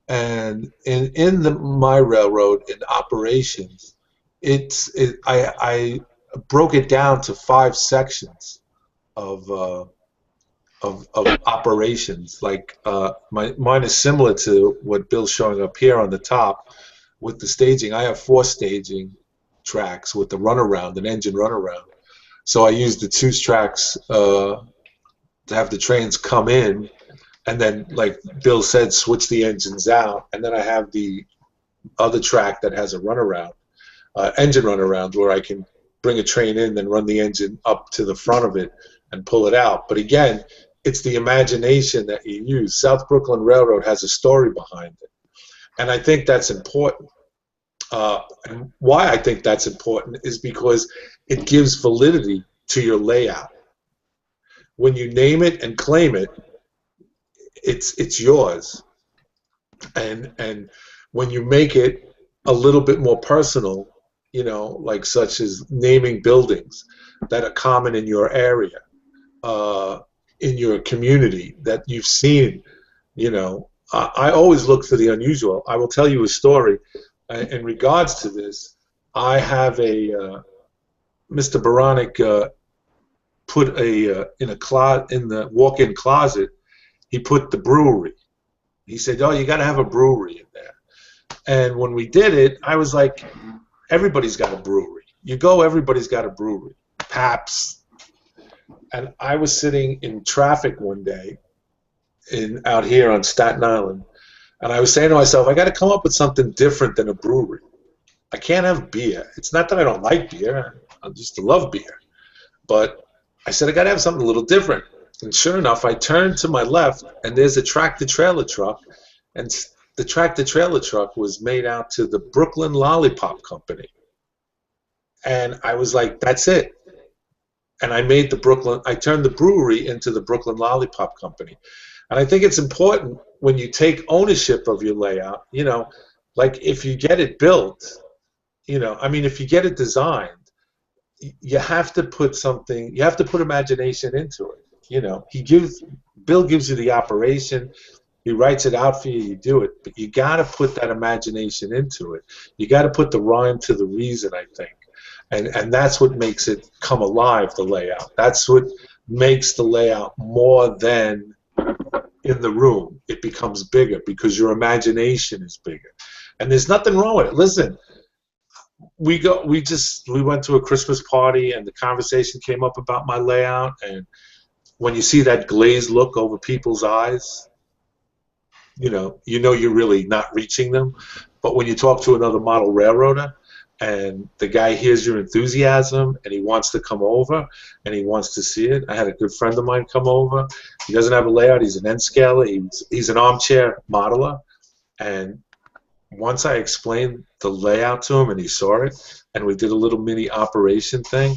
And in my railroad, in operations, I broke it down to 5 sections of operations. Like mine is similar to what Bill's showing up here on the top with the staging. I have 4 staging tracks with the runaround, an engine runaround. So I use the 2 tracks to have the trains come in, and then, like Bill said, switch the engines out, and then I have the other track that has a runaround, engine runaround, where I can bring a train in, then run the engine up to the front of it and pull it out. But again, it's the imagination that you use. South Brooklyn Railroad has a story behind it, and I think that's important. And why I think that's important is because it gives validity to your layout. When you name it and claim it, it's yours. And when you make it a little bit more personal, you know, like such as naming buildings that are common in your area, in your community that you've seen, you know, I always look for the unusual. I will tell you a story in regards to this. I have a Mr. Baranek put in the walk-in closet. He put the brewery. He said, "Oh, you got to have a brewery in there." And when we did it, I was like, "Everybody's got a brewery. You go, everybody's got a brewery." Pabst. And I was sitting in traffic one day out here on Staten Island, and I was saying to myself, I got to come up with something different than a brewery. I can't have beer. It's not that I don't like beer. I just love beer. But I said, I got to have something a little different. And sure enough, I turned to my left, and there's a tractor-trailer truck, and the tractor-trailer truck was made out to the Brooklyn Lollipop Company. And I was like, that's it. And I turned the brewery into the Brooklyn Lollipop Company. And I think it's important when you take ownership of your layout, you know, like if you get it built, you know, I mean, if you get it designed, you have to put imagination into it. You know, Bill gives you the operation, he writes it out for you, you do it, but you got to put that imagination into it. You got to put the rhyme to the reason, I think. And that's what makes it come alive, the layout. That's what makes the layout more than in the room. It becomes bigger because your imagination is bigger. And there's nothing wrong with it. Listen, we went to a Christmas party and the conversation came up about my layout, and when you see that glazed look over people's eyes, you know you're really not reaching them. But when you talk to another model railroader and the guy hears your enthusiasm and he wants to come over and he wants to see it. I had a good friend of mine come over. He doesn't have a layout. He's an N-scaler. He's an armchair modeler. And once I explained the layout to him and he saw it and we did a little mini operation thing,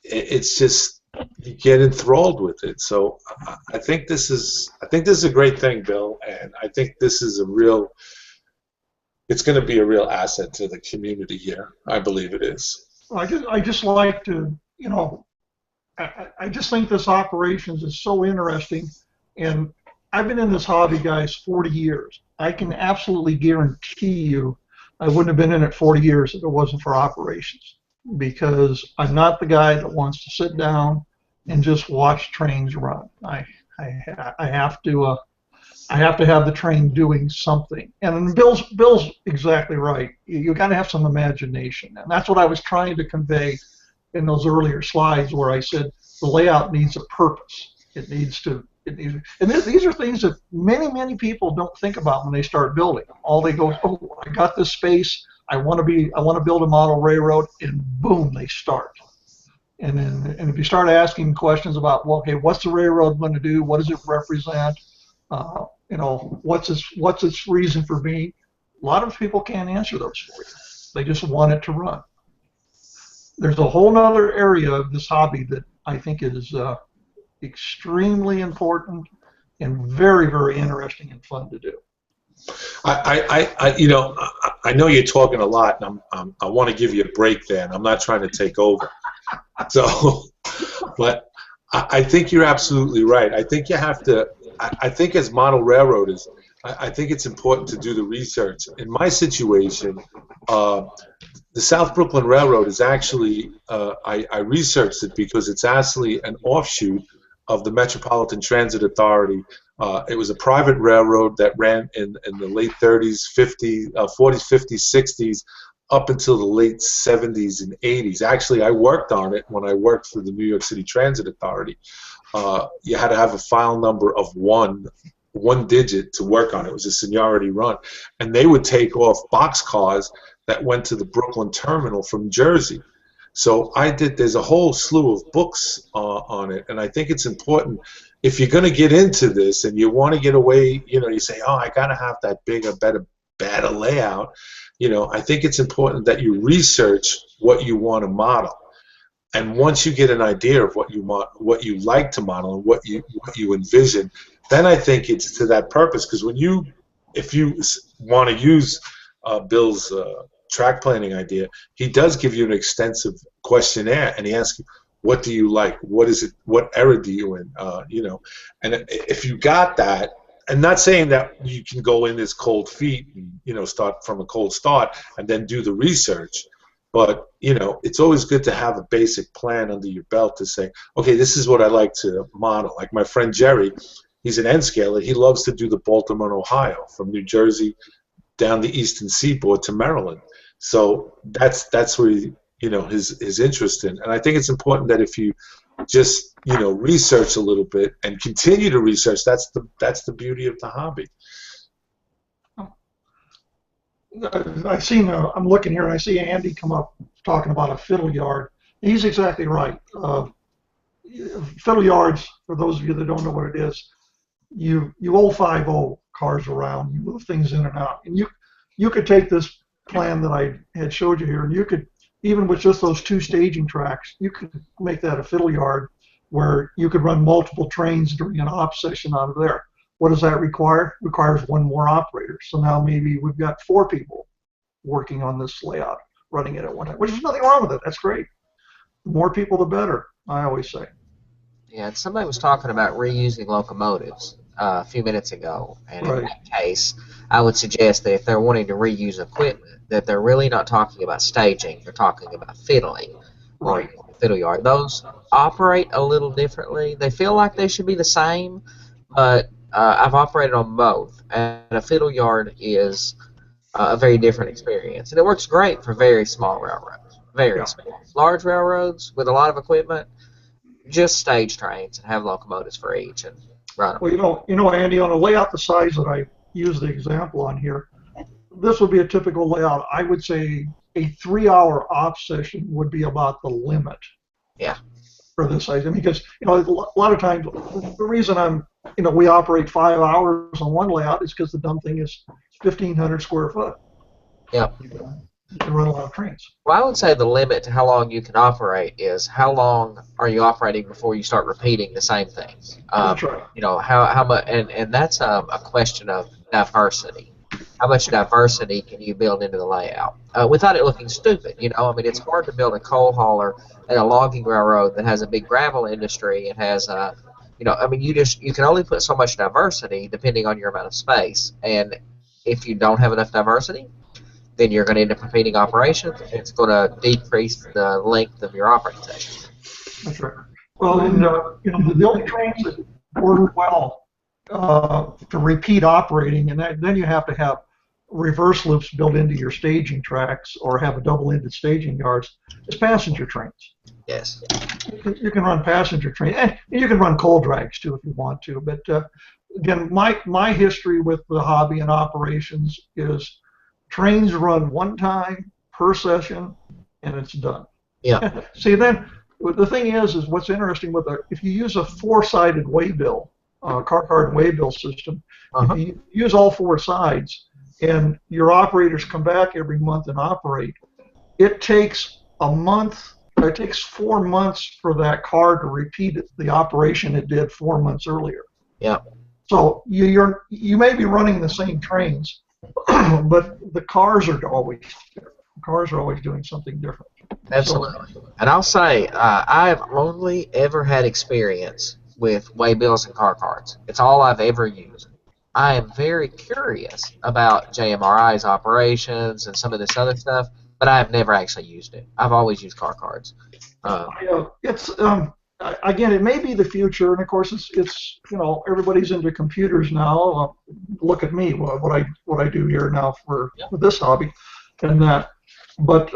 it's just, you get enthralled with it. So I think this is a great thing, Bill, and I think this is it's going to be a real asset to the community here. I believe it is. I just like to, you know, I just think this operations is so interesting, and I've been in this hobby, guys, 40 years. I can absolutely guarantee you I wouldn't have been in it 40 years if it wasn't for operations, because I'm not the guy that wants to sit down and just watch trains run. I have to I have to have the train doing something. And Bill's exactly right. You got to have some imagination, and that's what I was trying to convey in those earlier slides where I said the layout needs a purpose. It needs, and these are things that many people don't think about when they start building. All they go, oh, I got this space. I want to build a model railroad, and boom, they start. And if you start asking questions about, well, okay, what's the railroad going to do? What does it represent? What's its reason for being? A lot of people can't answer those for you. They just want it to run. There's a whole other area of this hobby that I think is extremely important and very interesting and fun to do. I know you're talking a lot, and I want to give you a break there, and I'm not trying to take over. So, but I think you're absolutely right. I think you have to. I think as model railroaders, I think it's important to do the research. In my situation, the South Brooklyn Railroad is actually, I researched it because it's actually an offshoot of the Metropolitan Transit Authority. It was a private railroad that ran in the late 30s, 40s, 50s, 60s, up until the late 70s and 80s. Actually, I worked on it when I worked for the New York City Transit Authority. You had to have a file number of one digit to work on it. It was a seniority run. And they would take off boxcars that went to the Brooklyn terminal from Jersey. So there's a whole slew of books on it, and I think it's important if you're going to get into this and you want to get away, you say, oh, I got to have that bigger, better layout. I think it's important that you research what you want to model. And once you get an idea of what you like to model and what you envision, then I think it's to that purpose. Because if you want to use Bill's track planning idea, he does give you an extensive questionnaire, and he asks you, what do you like? What is it? What era do you in? And if you got that, and not saying that you can go in as cold feet and start from a cold start and then do the research, but it's always good to have a basic plan under your belt to say, okay, this is what I like to model. Like my friend Jerry, he's an N scaler. He loves to do the Baltimore, Ohio, from New Jersey down the eastern seaboard to Maryland. So that's where his interest in. And I think it's important that if you just research a little bit and continue to research, that's the beauty of the hobby. I'm looking here and I see Andy come up talking about a fiddle yard. He's exactly right. Fiddle yards, for those of you that don't know what it is, you old 5.0 cars around, you move things in and out, and you could take this plan that I had showed you here, and you could, even with just those 2 staging tracks, you could make that a fiddle yard where you could run multiple trains during an op session out of there. What does that require? It requires 1 more operator. So now maybe we've got 4 people working on this layout, running it at one time, which is nothing wrong with it. That's great. The more people, the better, I always say. Yeah, and somebody was talking about reusing locomotives a few minutes ago, and in that case, I would suggest that if they're wanting to reuse equipment, that they're really not talking about staging, they're talking about fiddling, or fiddle yard. Those operate a little differently. They feel like they should be the same, but I've operated on both, and a fiddle yard is a very different experience, and it works great for very small railroads, very small. Large railroads with a lot of equipment, just stage trains and have locomotives for each and run them. Well, Andy, on a layout the size that I use the example on here, this would be a typical layout. I would say a 3-hour op session would be about the limit. Yeah. For this size, because a lot of times the reason we operate 5 hours on one layout is because the dumb thing is 1,500 square foot. Yep. You can run a lot of trains. Well, I would say the limit to how long you can operate is how long are you operating before you start repeating the same things. That's right. How much, and that's a question of diversity. How much diversity can you build into the layout without it looking stupid? It's hard to build a coal hauler and a logging railroad that has a big gravel industry and has you can only put so much diversity depending on your amount of space. And if you don't have enough diversity, then you're going to end up repeating operations. It's going to decrease the length of your operating session. That's right. Well, and the only trains that ordered well to repeat operating, and then you have to have reverse loops built into your staging tracks or have a double-ended staging yards, is passenger trains. Yes. You can run passenger trains, and you can run coal drags too if you want to. But again, my history with the hobby and operations is trains run one time per session, and it's done. Yeah. See, then the thing is what's interesting with if you use a four-sided waybill, car card waybill system, if you use all four sides, and your operators come back every month and operate, it takes a month. It takes 4 months for that car to repeat the operation it did 4 months earlier. Yeah. So you may be running the same trains, but the cars are always different. Cars are always doing something different. Absolutely. And I'll say I've only ever had experience with waybills and car cards. It's all I've ever used. I am very curious about JMRI's operations and some of this other stuff, but I've never actually used it. I've always used car cards. It's again, it may be the future, and of course, it's everybody's into computers now. Look at me, what I do here now for this hobby, and that. But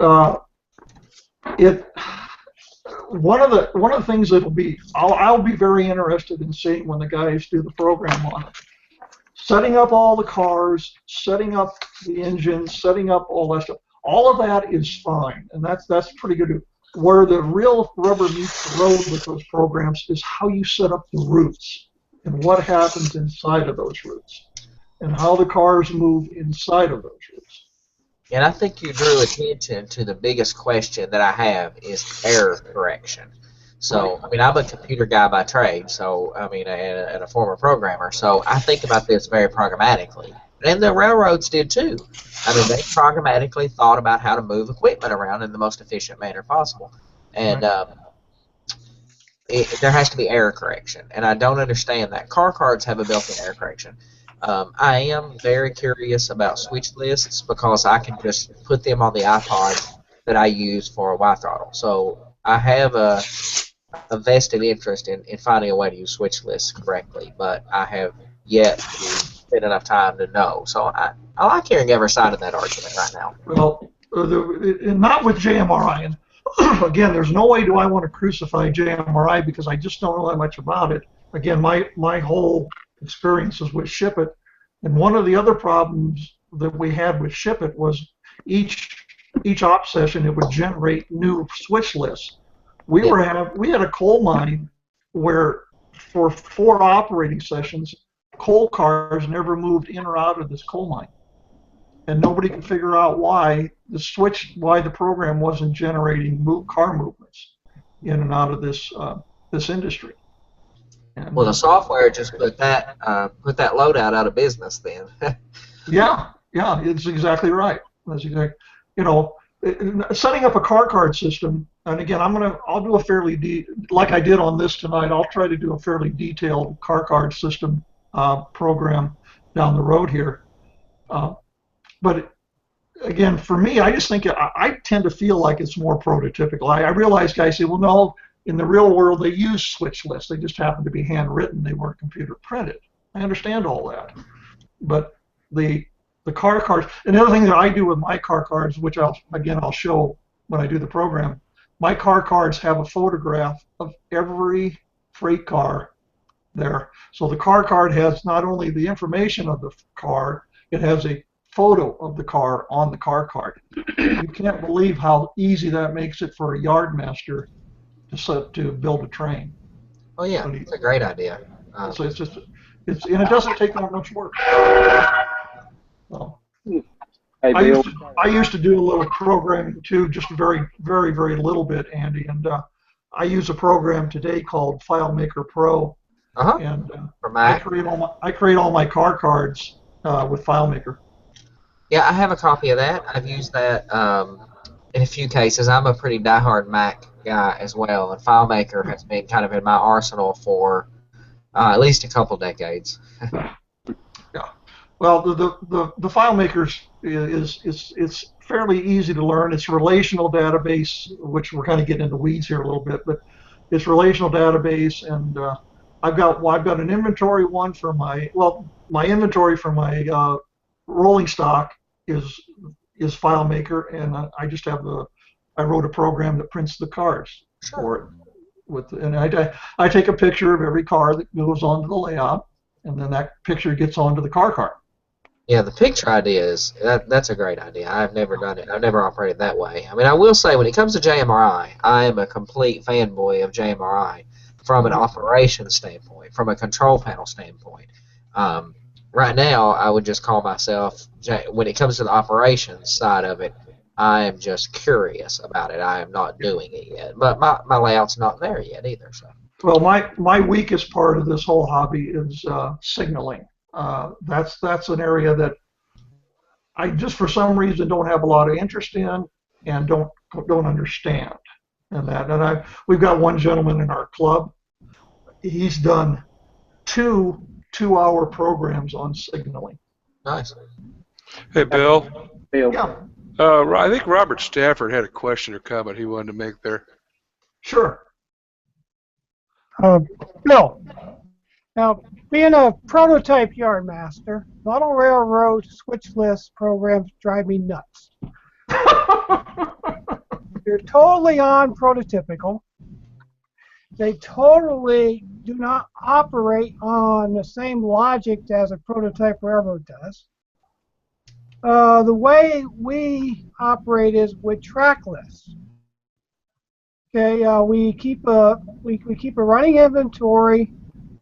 one of the things that'll be I'll be very interested in seeing when the guys do the program on it. Setting up all the cars, setting up the engines, setting up all that stuff. All of that is fine, and that's pretty good. Where the real rubber meets the road with those programs is how you set up the routes and what happens inside of those routes and how the cars move inside of those routes. And I think you drew attention to the biggest question that I have is error correction. So, I mean, I'm a computer guy by trade, so, I mean, and a former programmer, so I think about this very programmatically. And the railroads did too. I mean, they programmatically thought about how to move equipment around in the most efficient manner possible. And there has to be error correction, and I don't understand that. Car cards have a built-in error correction. I am very curious about switch lists because I can just put them on the iPod that I use for a Y-throttle. So I have a vested interest in finding a way to use switch lists correctly, but I have yet to spend enough time to know. So I like hearing every side of that argument right now. Well, not with JMRI. And again, there's no way do I want to crucify JMRI because I just don't know that much about it. Again, my whole experience is with Ship It, and one of the other problems that we had with Ship It was each op session it would generate new switch lists. We had a coal mine where for 4 operating sessions, coal cars never moved in or out of this coal mine, and nobody could figure out why the program wasn't generating car movements in and out of this industry. And, well, the software just put that loadout out of business then. yeah, it's exactly right. That's exactly, setting up a car card system. And again, I'll do a fairly like I did on this tonight. I'll try to do a fairly detailed car card system program down the road here. But again, for me, I just think I tend to feel like it's more prototypical. I realize guys say, well, no, in the real world they use switch lists. They just happen to be handwritten. They weren't computer printed. I understand all that. But the car cards, and the other thing that I do with my car cards, which I'll show when I do the program, my car cards have a photograph of every freight car there. So the car card has not only the information of the car, it has a photo of the car on the car card. You can't believe how easy that makes it for a yard master to build a train. Oh yeah, it's a great idea. So and it doesn't take that much work. So, Hey, Bill. I used to do a little programming too, just very, very, very little bit, Andy. And I use a program today called FileMaker Pro, and I create all my car cards with FileMaker. Yeah, I have a copy of that. I've used that in a few cases. I'm a pretty diehard Mac guy as well, and FileMaker has been kind of in my arsenal for at least a couple decades. Yeah. Well, the FileMaker is fairly easy to learn. It's a relational database, which we're kind of getting into weeds here a little bit, but it's relational database, and I've got an inventory one for my inventory for my rolling stock is FileMaker, and I just have I wrote a program that prints the cars for it. I take a picture of every car that goes onto the layout, and then that picture gets onto the car card. Yeah, the picture idea that's a great idea. I've never done it. I've never operated that way. I mean, I will say when it comes to JMRI, I am a complete fanboy of JMRI from an operations standpoint, from a control panel standpoint. Right now, I would just call myself, when it comes to the operations side of it, I am just curious about it. I am not doing it yet, but my layout's not there yet either. So. Well, my weakest part of this whole hobby is signaling. That's an area that I just for some reason don't have a lot of interest in and don't understand. And we've got one gentleman in our club. He's done two 2-hour programs on signaling. Nice. Hey, Bill. Bill. Yeah, I think Robert Stafford had a question or comment he wanted to make there. sure. Bill, now being a prototype yard master, model railroad switch list programs drive me nuts. They're totally on prototypical. They totally do not operate on the same logic as a prototype railroad does. The way we operate is with track lists. Okay, we keep a running inventory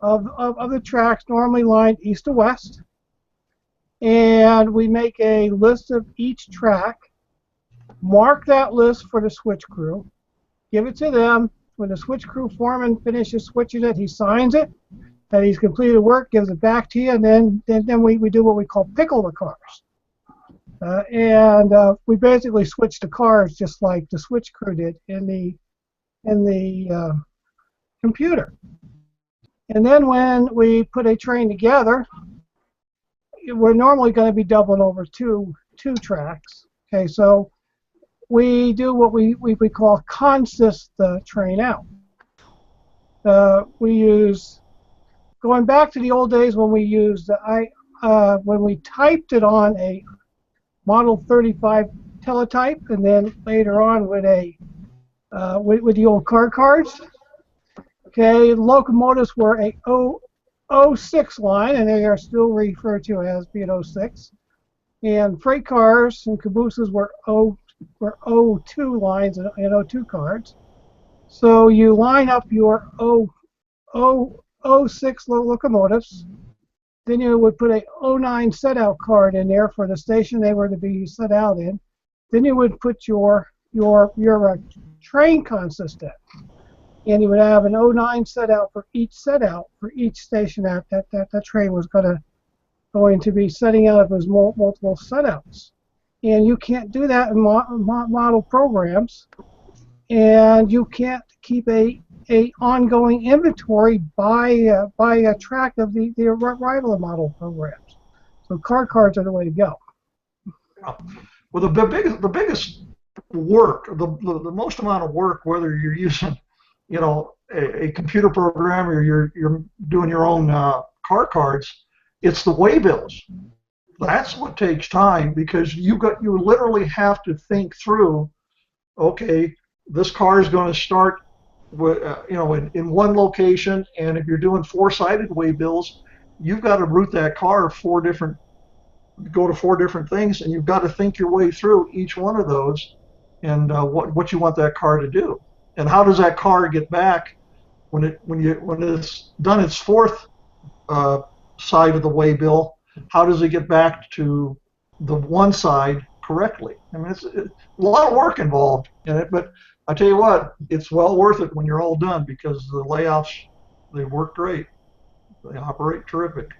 of the tracks, normally lined east to west, and we make a list of each track, mark that list for the switch crew, give it to them. When the switch crew foreman finishes switching it, he signs it, that he's completed work, gives it back to you, and then we do what we call pickle the cars. We basically switch the cars just like the switch crew did in the computer. And then when we put a train together, we're normally going to be doubling over two tracks. Okay, so we do what we call consist the train out. We use, going back to the old days when we used when we typed it on a Model 35 teletype, and then later on with with the old car cards. Okay, locomotives were a 06 line, and they are still referred to as being 06. And freight cars and cabooses were 02 lines and 02 cards. So you line up your 06 locomotives. Then you would put a 09 set out card in there for the station they were to be set out in. Then you would put your train consist in. And you would have an 09 set out for each station that train was going to be setting out if it was multiple setouts. And you can't do that in model programs, and you can't keep a ongoing inventory by a track of the arrival model programs. So car cards are the way to go. Well, the biggest work, the most amount of work, whether you're using, a computer program or you're doing your own car cards, it's the waybills. That's what takes time, because you literally have to think through, okay, this car is going to start in one location, and if you're doing 4-sided waybills, you've got to route that car go to 4 different things, and you've got to think your way through each one of those, and what you want that car to do, and how does that car get back when it's done its 4th side of the waybill. How does it get back to the one side correctly? I mean, it's a lot of work involved in it, but I tell you what, it's well worth it when you're all done, because the layouts, they work great. They operate terrific.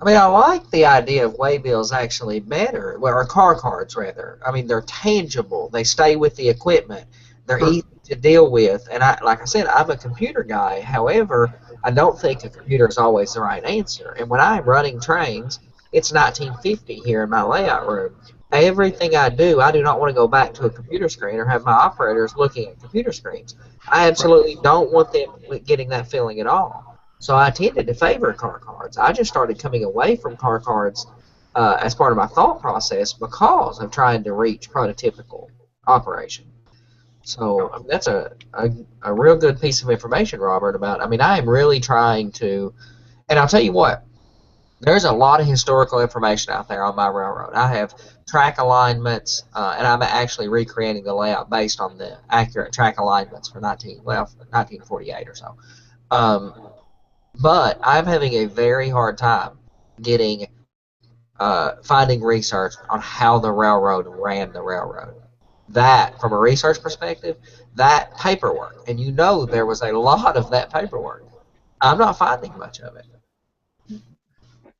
I mean, I like the idea of waybills actually better, or car cards rather. I mean, they're tangible. They stay with the equipment. They're easy to deal with. And like I said, I'm a computer guy. However, I don't think a computer is always the right answer. And when I'm running trains, it's 1950 here in my layout room. Everything I do not want to go back to a computer screen or have my operators looking at computer screens. I absolutely don't want them getting that feeling at all. So I tended to favor car cards. I just started coming away from car cards as part of my thought process because of trying to reach prototypical operation. So I mean, that's a real good piece of information, Robert, about, I mean, I am really trying to, and I'll tell you what, there's a lot of historical information out there on my railroad. I have track alignments, and I'm actually recreating the layout based on the accurate track alignments for 1948 or so. But I'm having a very hard time getting finding research on how the railroad ran the railroad. That, from a research perspective, that paperwork, and you know there was a lot of that paperwork. I'm not finding much of it.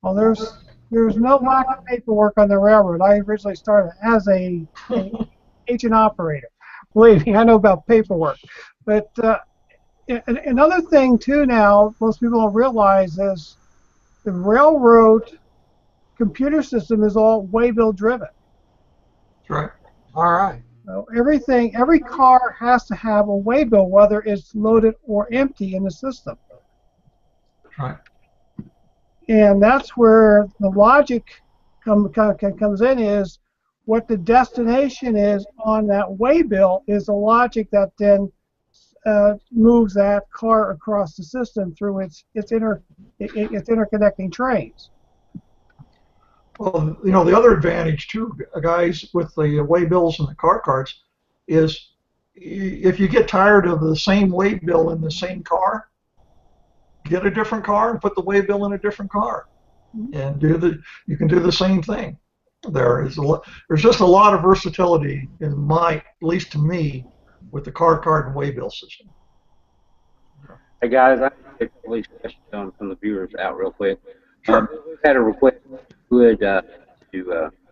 Well, there's no lack of paperwork on the railroad. I originally started as a agent operator. Believe me, I know about paperwork. But another thing too now, most people don't realize is the railroad computer system is all waybill driven. That's right. All right. So every car has to have a waybill, whether it's loaded or empty in the system. That's right. And that's where the logic comes in, is what the destination is on that waybill is the logic that then moves that car across the system through its interconnecting trains. Well, you know, the other advantage too, guys, with the waybills and the car cards is if you get tired of the same waybill in the same car, get a different car and put the waybill in a different car, and you can do the same thing. There's just a lot of versatility at least to me, with the car card and waybill system. Hey guys, I can take the least question on from the viewers out real quick. Sure. We've had a request to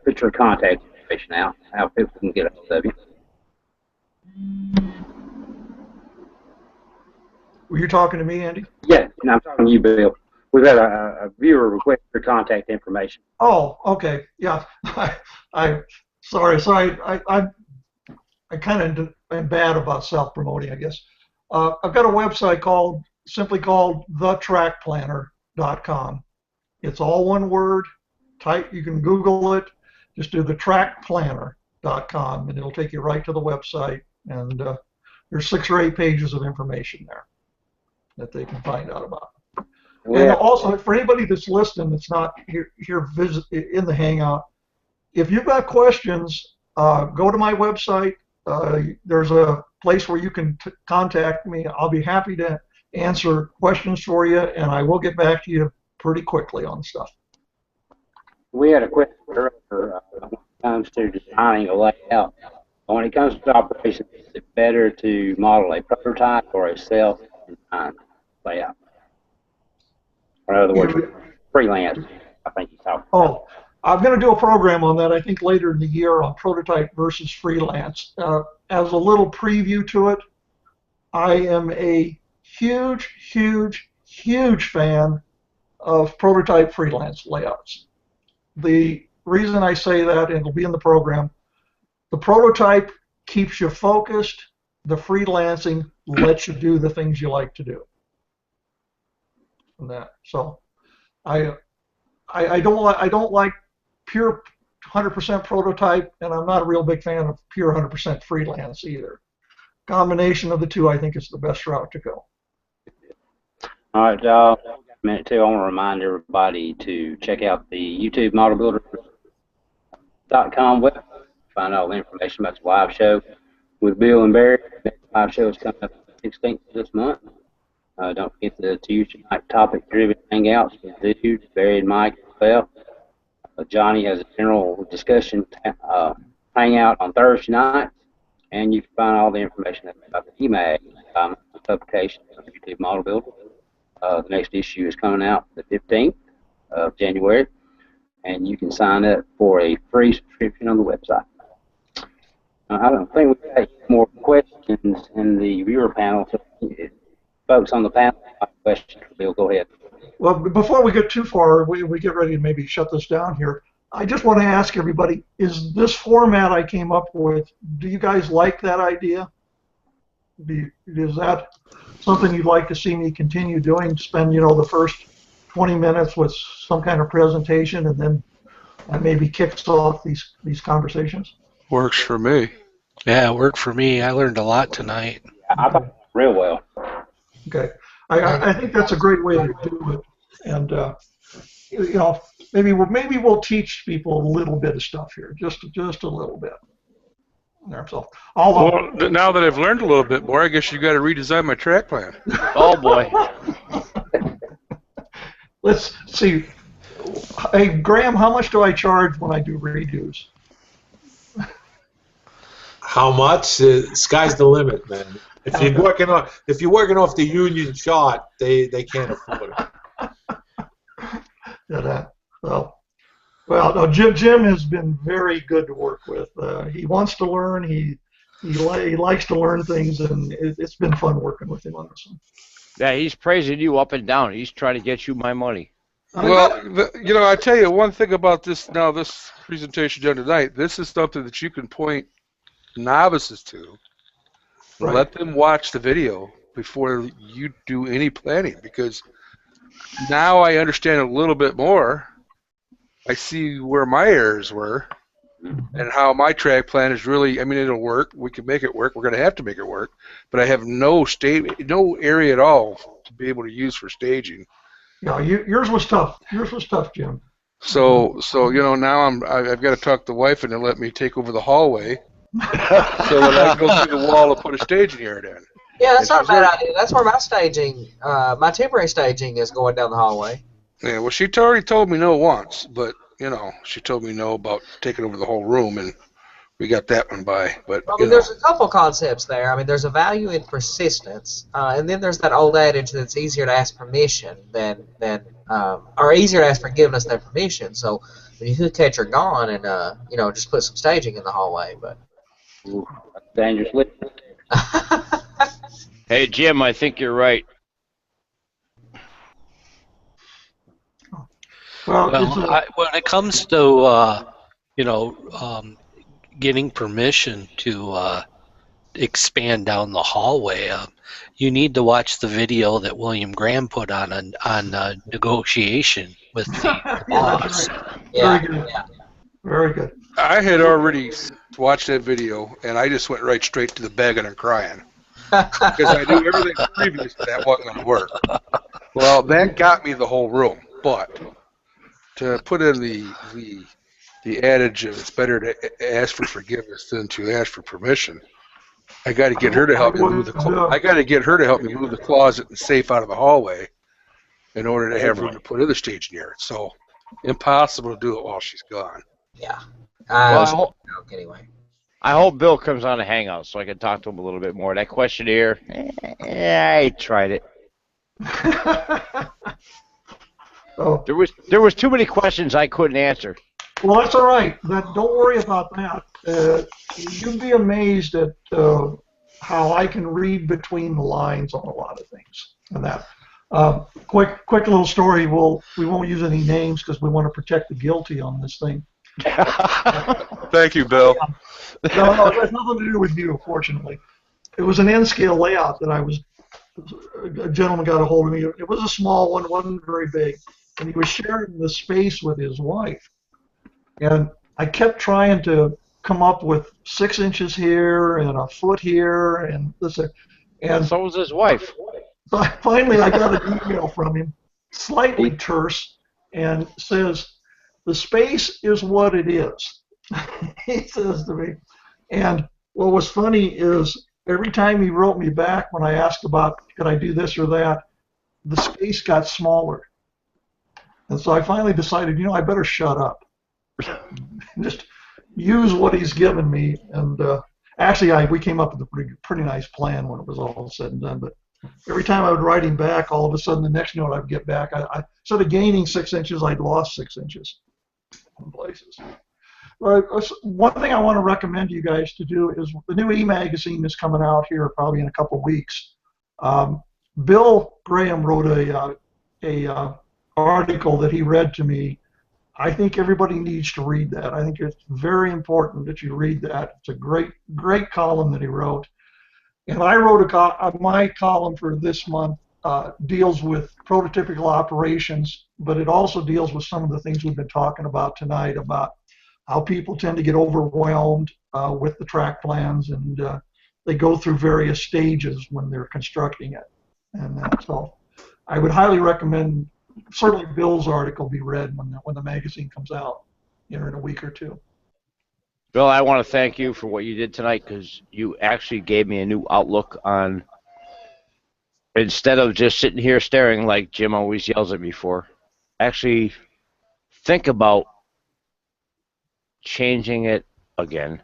put your contact information out, how people can get a hold of you. Were you talking to me, Andy? Yeah, and I'm talking to you, Bill. We've had a viewer request your contact information. Oh, okay. Yeah. Sorry. I kind of am bad about self-promoting, I guess. I've got a website simply called thetrackplanner.com. It's all one word. You can Google it. Just do thetrackplanner.com, and it'll take you right to the website. And there's 6 or 8 pages of information there that they can find out about. Yeah. And also, for anybody that's listening that's not here in the Hangout, if you've got questions, go to my website. There's a place where you can contact me. I'll be happy to answer questions for you, and I will get back to you pretty quickly on stuff. We had a question earlier when it comes to designing a layout. When it comes to operations, is it better to model a prototype or a self-designed layout? Or in other words, freelance, I think you talked about. Oh, I'm going to do a program on that, I think, later in the year on prototype versus freelance. As a little preview to it, I am a huge, huge, huge fan of prototype freelance layouts. The reason I say that, and it'll be in the program, the prototype keeps you focused. The freelancing lets you do the things you like to do. And that. So I don't like pure 100% prototype, and I'm not a real big fan of pure 100% freelance either. Combination of the two, I think, is the best route to go. All right, a minute too. I want to remind everybody to check out the YouTube modelbuilder.com website. Find all the information about the live show with Bill and Barry. The next live show is coming up on the 16th of this month. Don't forget the Tuesday night topic-driven hangouts with Dude, Barry, and Mike as well. Johnny has a general discussion hangout on Thursday nights, and you can find all the information about the EMAG publication on YouTube Model Builder. The next issue is coming out the 15th of January, and you can sign up for a free subscription on the website. I don't think we've got any more questions in the viewer panel, so folks on the panel have questions for Bill. Go ahead. Well, before we get too far, we get ready to maybe shut this down here. I just want to ask everybody, is this format I came up with, do you guys like that idea? Is that something you'd like to see me continue doing, spend, the first 20 minutes with some kind of presentation, and then that maybe kicks off these conversations? Works for me. Yeah, it worked for me. I learned a lot tonight. I thought real well. Okay. I think that's a great way to do it. And, maybe we'll teach people a little bit of stuff here, just a little bit. So, well, now that I've learned a little bit more, I guess you got to redesign my track plan. Oh boy. Let's see. Hey, Graham, how much do I charge when I do redos? How much? Sky's the limit, man. If you're working off the union chart, they can't afford it. Yeah, well, no, Jim has been very good to work with. He wants to learn. He likes to learn things, and it's been fun working with him on this one. Yeah, he's praising you up and down. He's trying to get you my money. Well, I tell you one thing about this presentation done tonight. This is something that you can point novices to. Right. Let them watch the video before you do any planning, because now I understand a little bit more. I see where my errors were and how my track plan is really, it'll work. We can make it work. We're going to have to make it work. But I have no area at all to be able to use for staging. Yeah, yours was tough. Jim. So now I've got to talk to the wife and then let me take over the hallway so that I can go through the wall and put a staging area in. Yeah, that's not a bad idea. That's where my staging, my temporary staging is going down the hallway. Yeah, well, she already told me no once, but, she told me no about taking over the whole room, and we got that one by. But there's a couple concepts there. There's a value in persistence, and then there's that old adage that it's easier to ask permission or easier to ask forgiveness than permission. So when you catch her gone and, just put some staging in the hallway. But that's dangerous. Hey, Jim, I think you're right. Well, when it comes to getting permission to expand down the hallway, you need to watch the video that William Graham put on negotiation with the boss. Yeah, very good. Very good. I had already watched that video, and I just went right straight to the begging and crying because I knew everything previous to that wasn't going to work. Well, that got me the whole room, but to put in the adage of it's better to ask for forgiveness than to ask for permission, I got to get her to help me move the closet and safe out of the hallway in order to have room to put in the staging area. So impossible to do it while she's gone. Yeah. Anyway. I hope Bill comes on a hangout so I can talk to him a little bit more. That questionnaire, I tried it. Oh. There was too many questions I couldn't answer. Well, that's all right. Don't worry about that. You'd be amazed at how I can read between the lines on a lot of things. And that. Quick little story. We won't use any names because we want to protect the guilty on this thing. Thank you, Bill. No, it has nothing to do with you, fortunately. It was an N-scale layout that a gentleman got a hold of me. It was a small one, wasn't very big, and he was sharing the space with his wife. And I kept trying to come up with 6 inches here and a foot here and this. And so was his wife. Finally, I got an email from him, slightly terse, and says, "The space is what it is," he says to me. And what was funny is every time he wrote me back when I asked about could I do this or that, the space got smaller. And so I finally decided, I better shut up. Just use what he's given me. And actually, we came up with a pretty nice plan when it was all said and done. But every time I would write him back, all of a sudden the next note I'd get back, I instead of gaining 6 inches, I'd lost 6 inches in places. One thing I want to recommend to you guys to do is the new e-magazine is coming out here probably in a couple of weeks. Bill Graham wrote a article that he read to me. I think everybody needs to read that. I think it's very important that you read that. It's a great column that he wrote. And I wrote my column for this month deals with prototypical operations, but it also deals with some of the things we've been talking about tonight about how people tend to get overwhelmed with the track plans, and they go through various stages when they're constructing it. And so I would highly recommend, certainly Bill's article be read when the magazine comes out in a week or two. Bill, I want to thank you for what you did tonight, because you actually gave me a new outlook on, instead of just sitting here staring like Jim always yells at me for, actually think about changing it again,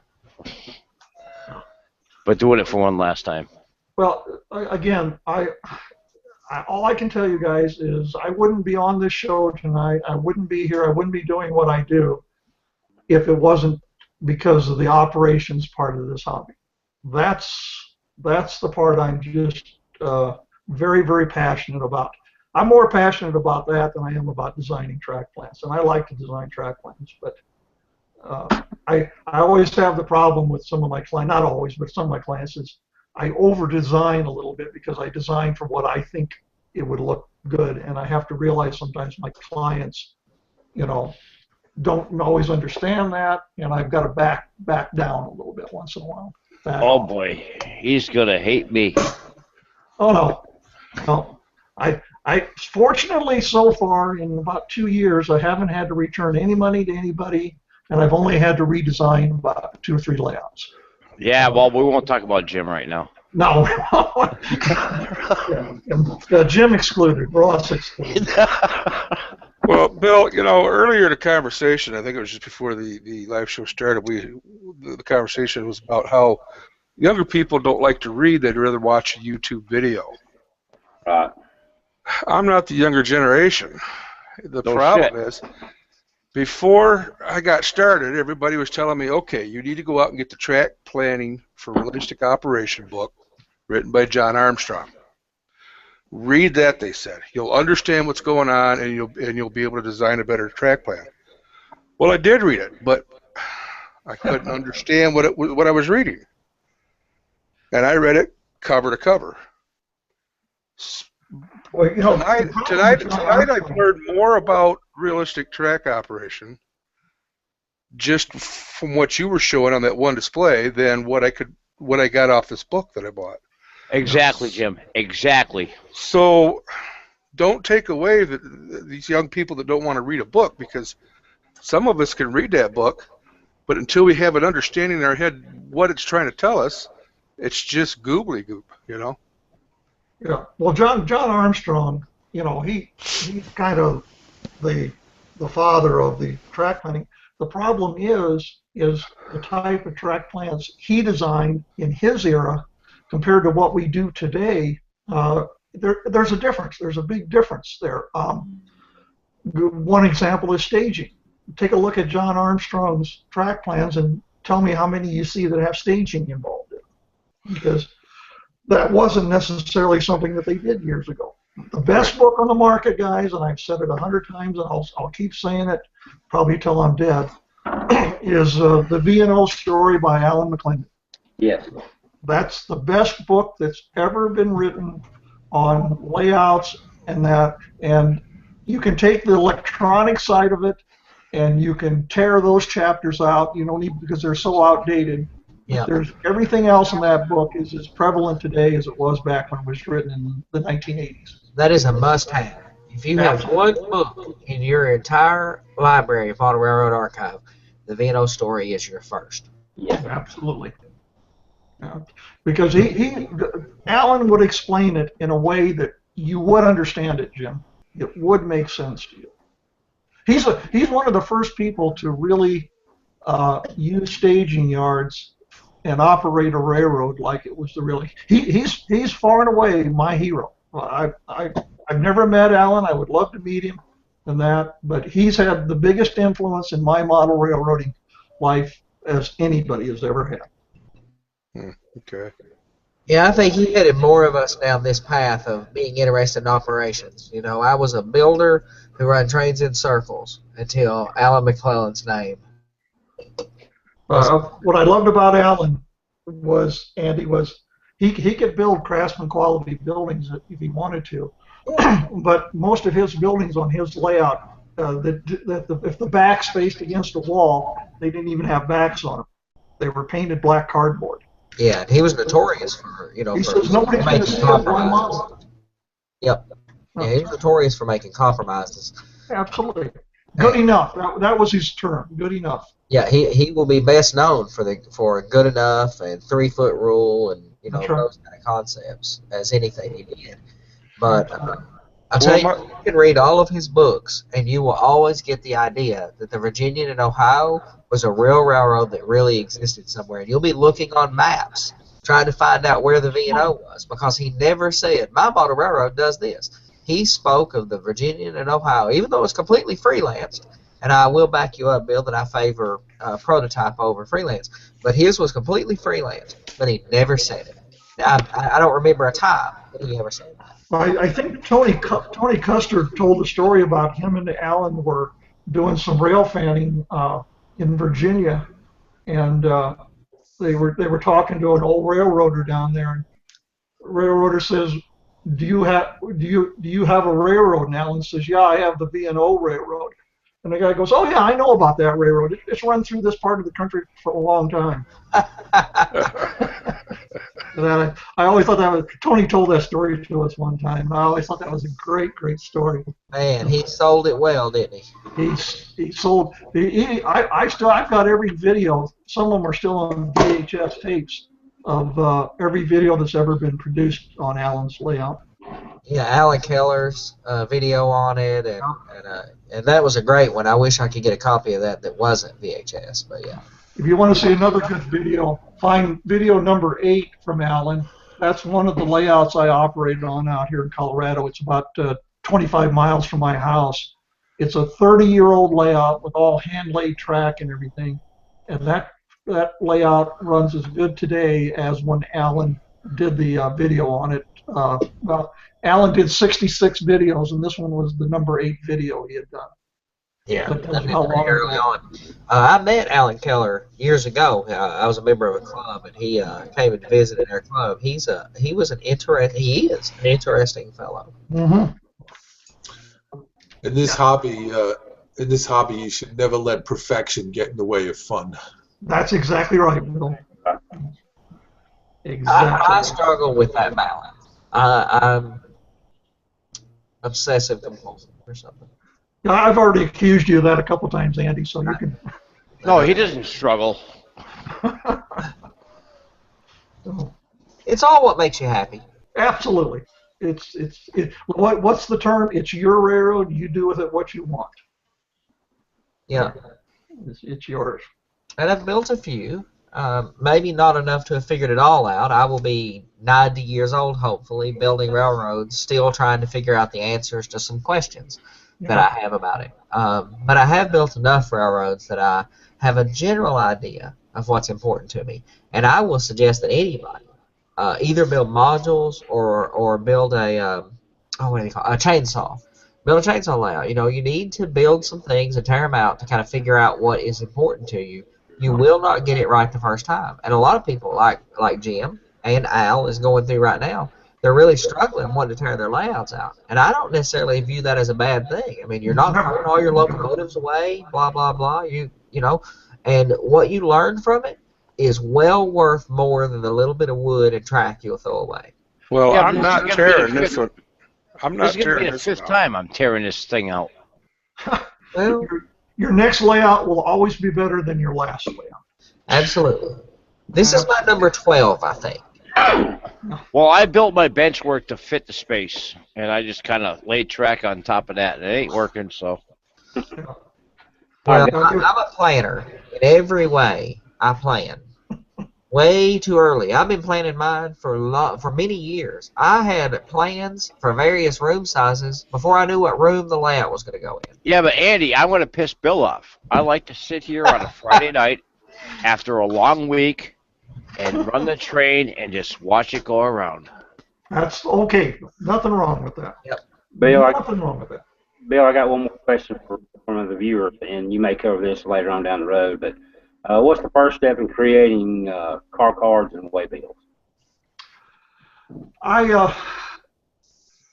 but doing it for one last time. Well, again, all I can tell you guys is I wouldn't be on this show tonight. I wouldn't be here. I wouldn't be doing what I do if it wasn't because of the operations part of this hobby. That's the part I'm just very, very passionate about. I'm more passionate about that than I am about designing track plans, and I like to design track plans, but I always have the problem with some of my clients, not always, but some of my clients, is I over-design a little bit because I design for what I think it would look good, and I have to realize sometimes my clients, don't always understand that, and I've got to back down a little bit once in a while. Oh boy, he's gonna hate me. Oh no, I fortunately so far in about 2 years I haven't had to return any money to anybody, and I've only had to redesign about 2 or 3 layouts. Yeah, well, we won't talk about Jim right now. No, Jim excluded, Ross excluded. Well, Bill, earlier in the conversation, I think it was just before the live show started, the conversation was about how younger people don't like to read, they'd rather watch a YouTube video. Right. I'm not the younger generation. The problem is, before I got started, everybody was telling me, okay, you need to go out and get the Track Planning for Realistic Operation book written by John Armstrong. Read that, they said. You'll understand what's going on, and you'll be able to design a better track plan. Well, I did read it, but I couldn't understand what I was reading, and I read it cover to cover. Well, tonight I've learned more about realistic track operation just from what you were showing on that one display than what I got off this book that I bought. Exactly, Jim. Exactly. So don't take away these young people that don't want to read a book, because some of us can read that book, but until we have an understanding in our head what it's trying to tell us, it's just goobly goop, Yeah. Well, John Armstrong, he's kind of the father of the track planning. The problem is the type of track plans he designed in his era compared to what we do today. There's a difference. There's a big difference there. One example is staging. Take a look at John Armstrong's track plans and tell me how many you see that have staging involved in it, because that wasn't necessarily something that they did years ago. The best book on the market, guys, and I've said it 100 times, and I'll keep saying it probably till I'm dead, is the V&O Story by Alan McClendon. Yes. That's the best book that's ever been written on layouts and that, and you can take the electronic side of it and you can tear those chapters out. You don't need, because they're so outdated. Yeah. There's everything else in that book is as prevalent today as it was back when it was written in the 1980s. That is a must-have. If you have one book in your entire library of Auto Railroad Archive, the V&O Story is your first. Yeah. Absolutely. Because Alan would explain it in a way that you would understand it, Jim. It would make sense to you. He's one of the first people to really use staging yards and operate a railroad like it was the real. He's far and away my hero. I've never met Alan. I would love to meet him and that, but he's had the biggest influence in my model railroading life as anybody has ever had. Okay. Yeah, I think he headed more of us down this path of being interested in operations. I was a builder who ran trains in circles until Alan McClellan's name. What I loved about Alan was, Andy, was he could build craftsman quality buildings if he wanted to, but most of his buildings on his layout, if the backs faced against a wall, they didn't even have backs on them. They were painted black cardboard. Yeah, and he was notorious for, you know, He for says nobody's going to making see one compromises. model. Yep. Yeah, he was notorious for making compromises. Absolutely. Good enough. That was his term. Good enough. Yeah, he will be best known for good enough and 3-foot rule and, you know, That's right. those kind of concepts as anything he did. But I'll Well, tell you can read all of his books, and you will always get the idea that the Virginian and Ohio was a real railroad that really existed somewhere. And you'll be looking on maps trying to find out where the V&O was, because he never said, my model railroad does this. He spoke of the Virginian and Ohio, even though it's completely freelanced. And I will back you up, Bill, that I favor prototype over freelance. But his was completely freelance, but he never said it. I don't remember a time that he ever said that. I think Tony Custer told a story about him and Allen were doing some rail fanning in Virginia, and they were talking to an old railroader down there, and the railroader says, "Do you have a railroad?" And Allen says, "Yeah, I have the V&O Railroad." And the guy goes, "Oh yeah, I know about that railroad. It's run through this part of the country for a long time." I always thought that was, Tony told that story to us one time. I always thought that was a great story. Man, he sold it well, didn't he? He sold. I've got every video. Some of them are still on VHS tapes of every video that's ever been produced on Allen's layout. Yeah, Alan Keller's video on it, and that was a great one. I wish I could get a copy of that wasn't VHS, but yeah. If you want to see another good video, find video number 8 from Allen. That's one of the layouts I operated on out here in Colorado. It's about 25 miles from my house. It's a 30-year-old layout with all hand-laid track and everything, and that layout runs as good today as when Allen did the video on it. Allen did 66 videos, and this one was the number 8 video he had done. Yeah, That tells that'd you be how pretty long early ago. on. I met Alan Keller years ago. I was a member of a club, and he came and visited our club. He is an interesting fellow. Mm-hmm. In this hobby, you should never let perfection get in the way of fun. That's exactly right, Bill. Exactly. I struggle with that balance. I'm obsessive compulsive or something. Yeah, I've already accused you of that a couple times, Andy, so you can. No, he doesn't struggle. It's all what makes you happy. Absolutely. What's the term? It's your railroad. You do with it what you want. Yeah. It's yours. And I've built a few. Maybe not enough to have figured it all out. I will be 90 years old, hopefully, building railroads, still trying to figure out the answers to some questions that I have about it. But I have built enough railroads that I have a general idea of what's important to me. And I will suggest that anybody either build modules or build a chainsaw. Build a chainsaw layout. You know, you need to build some things and tear them out to kind of figure out what is important to you. You will not get it right the first time. And a lot of people like Jim and Al is going through right now, they're really struggling wanting to tear their layouts out. And I don't necessarily view that as a bad thing. I mean, you're not throwing all your locomotives away, blah, blah, blah. You know, and what you learn from it is well worth more than the little bit of wood and track you'll throw away. Well, Yeah, I'm not tearing this one. I'm not This is going to tearing be the this 5th one. time I'm tearing this thing out. Well, Your next layout will always be better than your last layout. absolutely. This is my number 12, I think. Well, I built my bench work to fit the space, and I just kind of laid track on top of that, and it ain't working, so. Well, I'm a planner. In every way, I plan. Way too early. I've been planning mine for many years. I had plans for various room sizes before I knew what room the layout was going to go in. Yeah, but Andy, I want to piss Bill off. I like to sit here on a Friday night after a long week and run the train and just watch it go around. That's okay. Nothing wrong with that. Yep. Bill, Nothing wrong with that. Bill, I got one more question for one of the viewers, and you may cover this later on down the road, but what's the first step in creating car cards and waybills?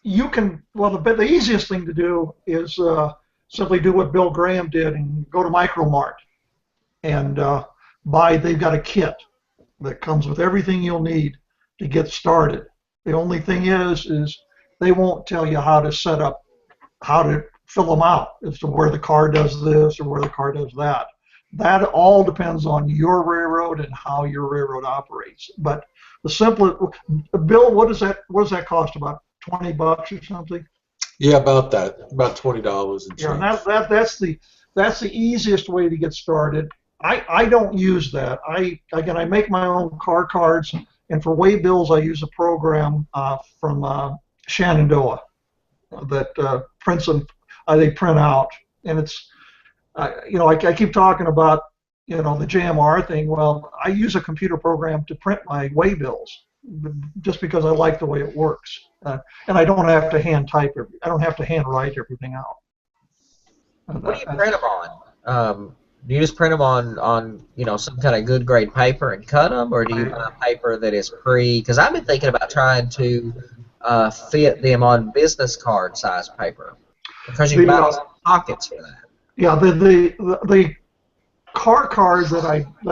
You can, well, the easiest thing to do is simply do what Bill Graham did and go to Micromart and they've got a kit that comes with everything you'll need to get started. The only thing is they won't tell you how to set up, how to fill them out as to where the car does this or where the car does that. That all depends on your railroad and how your railroad operates. But the simplest, Bill, what does that cost? About $20 or something? Yeah, about that. About $20 and change. Yeah, that's the easiest way to get started. I don't use that. I make my own car cards, and for waybills I use a program from Shenandoah that prints them. They print out, and it's I keep talking about the JMR thing. Well, I use a computer program to print my waybills just because I like the way it works, and I don't have to hand write everything out. What do you print them on? Do you just print them on some kind of good grade paper and cut them, or do you buy paper that is Because I've been thinking about trying to fit them on business card size paper, because you can buy those pockets for that. Yeah, the car card that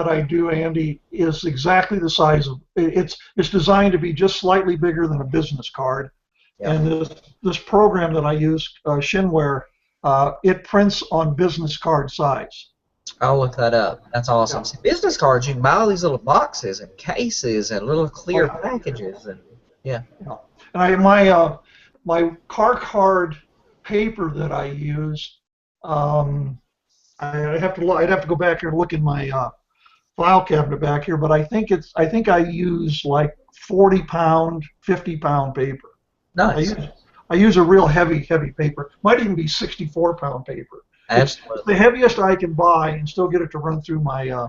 I do, Andy, is exactly the size of it's designed to be just slightly bigger than a business card, and this program that I use, Shinware, it prints on business card size. I'll look that up. That's awesome. See, business cards, you can buy all these little boxes and cases and little clear packages, and And my car card paper that I use, I'd have to go back here and look in my file cabinet back here, but I think I use like 40-pound, 50-pound paper. Nice. I use a real heavy paper. Might even be 64-pound paper. Absolutely. It's the heaviest I can buy and still get it to run through my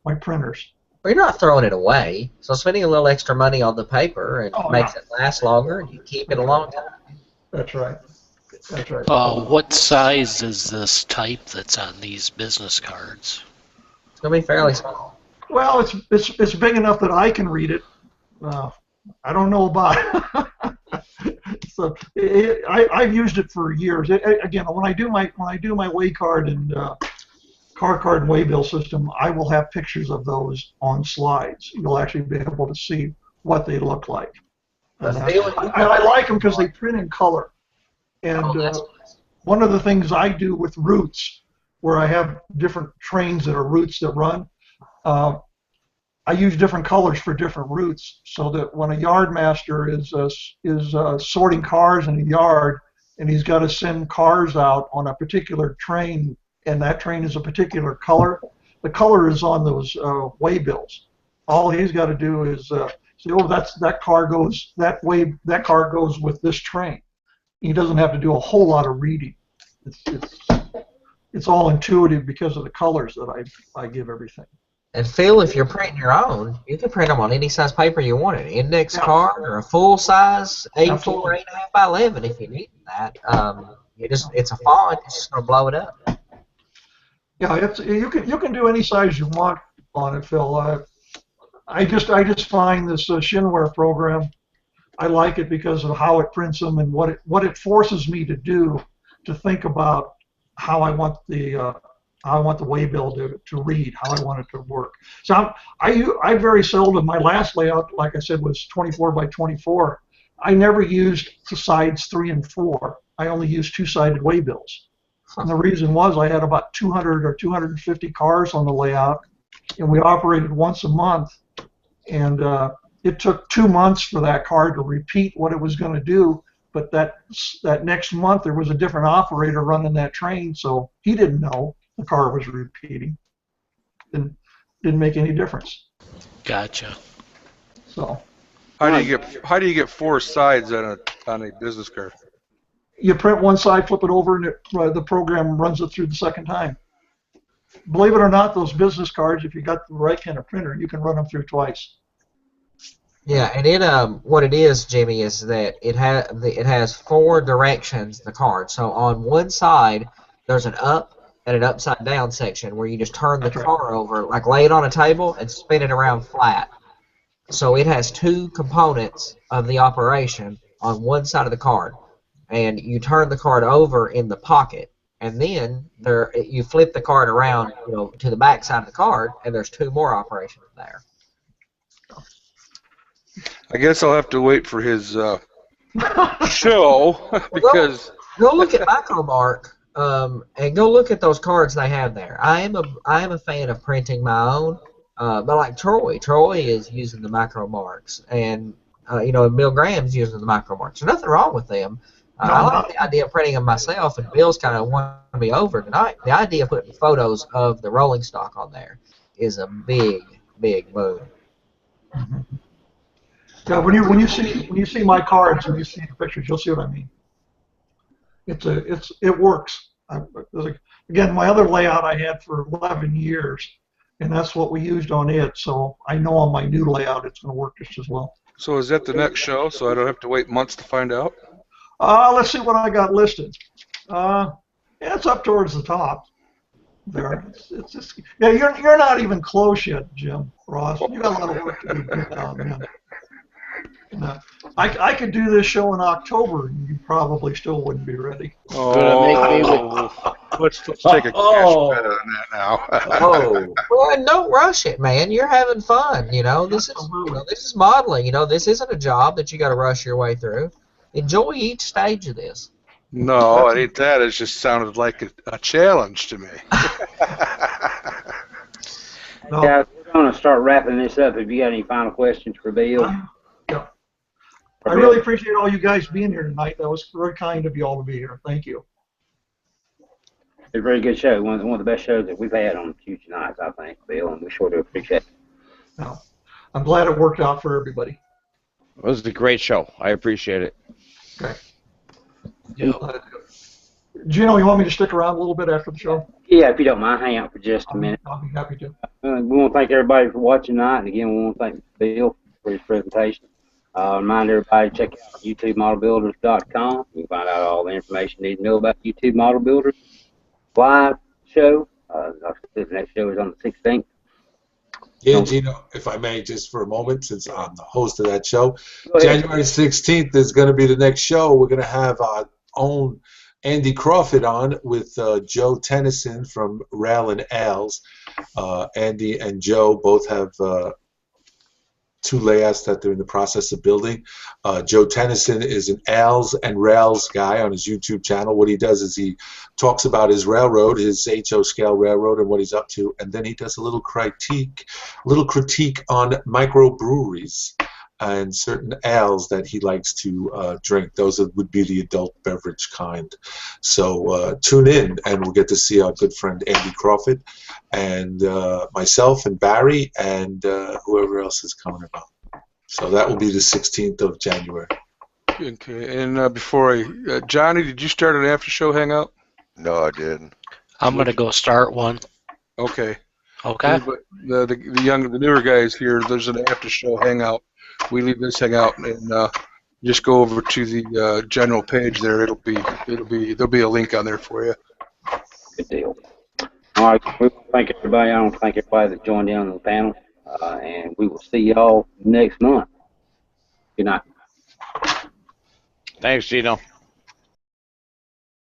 my printers. Well, you're not throwing it away, so spending a little extra money on the paper and makes it last longer, and you keep it a long time. That's right. That's right. What size is this type that's on these business cards? It's going to be fairly small. Well, it's big enough that I can read it. I don't know about it. So I've used it for years. Again, when I do my way card and car card and waybill system, I will have pictures of those on slides. You'll actually be able to see what they look like. I like them because they print in color. And one of the things I do with routes, where I have different trains that are routes that run, I use different colors for different routes, so that when a yard master is sorting cars in a yard, and he's got to send cars out on a particular train, and that train is a particular color, the color is on those waybills. All he's got to do is say, oh, that car goes with this train. He doesn't have to do a whole lot of reading. It's all intuitive because of the colors that I give everything. And Phil, if you're printing your own, you can print them on any size paper you want, an index card or a full size A4 8.5 by 11 if you need that. It's a font. It's just gonna blow it up. Yeah, you can do any size you want on it, Phil. I just find this Shinware program, I like it because of how it prints them and what it forces me to do, to think about how I want the waybill to read, how I want it to work. So I very seldom, my last layout, like I said, was 24 by 24. I never used the sides 3 and 4. I only used two-sided waybills. And the reason was I had about 200 or 250 cars on the layout, and we operated once a month. And it took 2 months for that car to repeat what it was going to do. But that next month there was a different operator running that train, so he didn't know the car was repeating. Didn't make any difference. Gotcha. So how do you get 4 sides on a business card? You print one side, flip it over, and the program runs it through the second time. Believe it or not, those business cards, if you got the right kind of printer, you can run them through twice. Yeah, and what it is, Jimmy, is that it has 4 directions, the card. So on one side, there's an up and an upside down section where you just turn the car over, like lay it on a table and spin it around flat. So it has two components of the operation on one side of the card, and you turn the card over in the pocket, and then you flip the card around, to the back side of the card, and there's two more operations there. I guess I'll have to wait for his show because Go look at Micromark, and go look at those cards they have there. I am a fan of printing my own, but like Troy is using the Micromarks, and and Bill Graham's using the Micromarks. There's nothing wrong with them. I like the idea of printing them myself, and Bill's kind of won me over tonight. The idea of putting photos of the rolling stock on there is a big boon. Yeah, when you see my cards and you see the pictures, you'll see what I mean. It works. Again, my other layout I had for 11 years, and that's what we used on it. So I know on my new layout it's going to work just as well. So is that the next show? So I don't have to wait months to find out? Let's see what I got listed. Yeah, it's up towards the top. There, it's just you're not even close yet, Jim Ross. You got a lot of work to do down there. I could do this show in October, and you probably still wouldn't be ready. Oh, let's take a cash bet on that now. Well, don't rush it, man. You're having fun. This is modeling. This isn't a job that you got to rush your way through. Enjoy each stage of this. No, it ain't that. It just sounded like a challenge to me. Yeah, we're going to start wrapping this up. Have you got any final questions for Bill? Yeah. I really appreciate all you guys being here tonight. That was very kind of you all to be here. Thank you. It's a very good show. One of the best shows that we've had on Tuesday nights, I think, Bill, and we sure do appreciate it. No, I'm glad it worked out for everybody. It was a great show. I appreciate it. Okay. Yep. Geno, you want me to stick around a little bit after the show? Yeah, if you don't mind, hang out for just a minute. I'll be happy to. We want to thank everybody for watching tonight, and again, we want to thank Bill for his presentation. Remind everybody to check out YouTubeModelBuilders.com. You can find out all the information you need to know about YouTube Model Builders live show. The next show is on the 16th. Yeah, Geno, if I may, just for a moment, since I'm the host of that show, January 16th is going to be the next show. We're going to have our own Andy Crawford on with Joe Tennyson from Rail and Al's. Andy and Joe both have two layouts that they're in the process of building. Joe Tennyson is an Al's and Rails guy on his YouTube channel. What he does is he talks about his railroad, his HO scale railroad, and what he's up to, and then he does a little critique on microbreweries and certain ales that he likes to drink. Those would be the adult beverage kind. So tune in, and we'll get to see our good friend Andy Crawford and myself and Barry and whoever else is coming about. So that will be the 16th of January. Okay, and before Johnny, did you start an after-show hangout? No, I didn't. I'm going to go start one. Okay. Okay. The newer guys here, there's an after-show hangout. We leave this hangout and just go over to the general page there. There'll be a link on there for you. Good deal. All right, we want to thank everybody. I want to thank everybody that joined in on the panel, and we will see y'all next month. Good night. Thanks, Geno.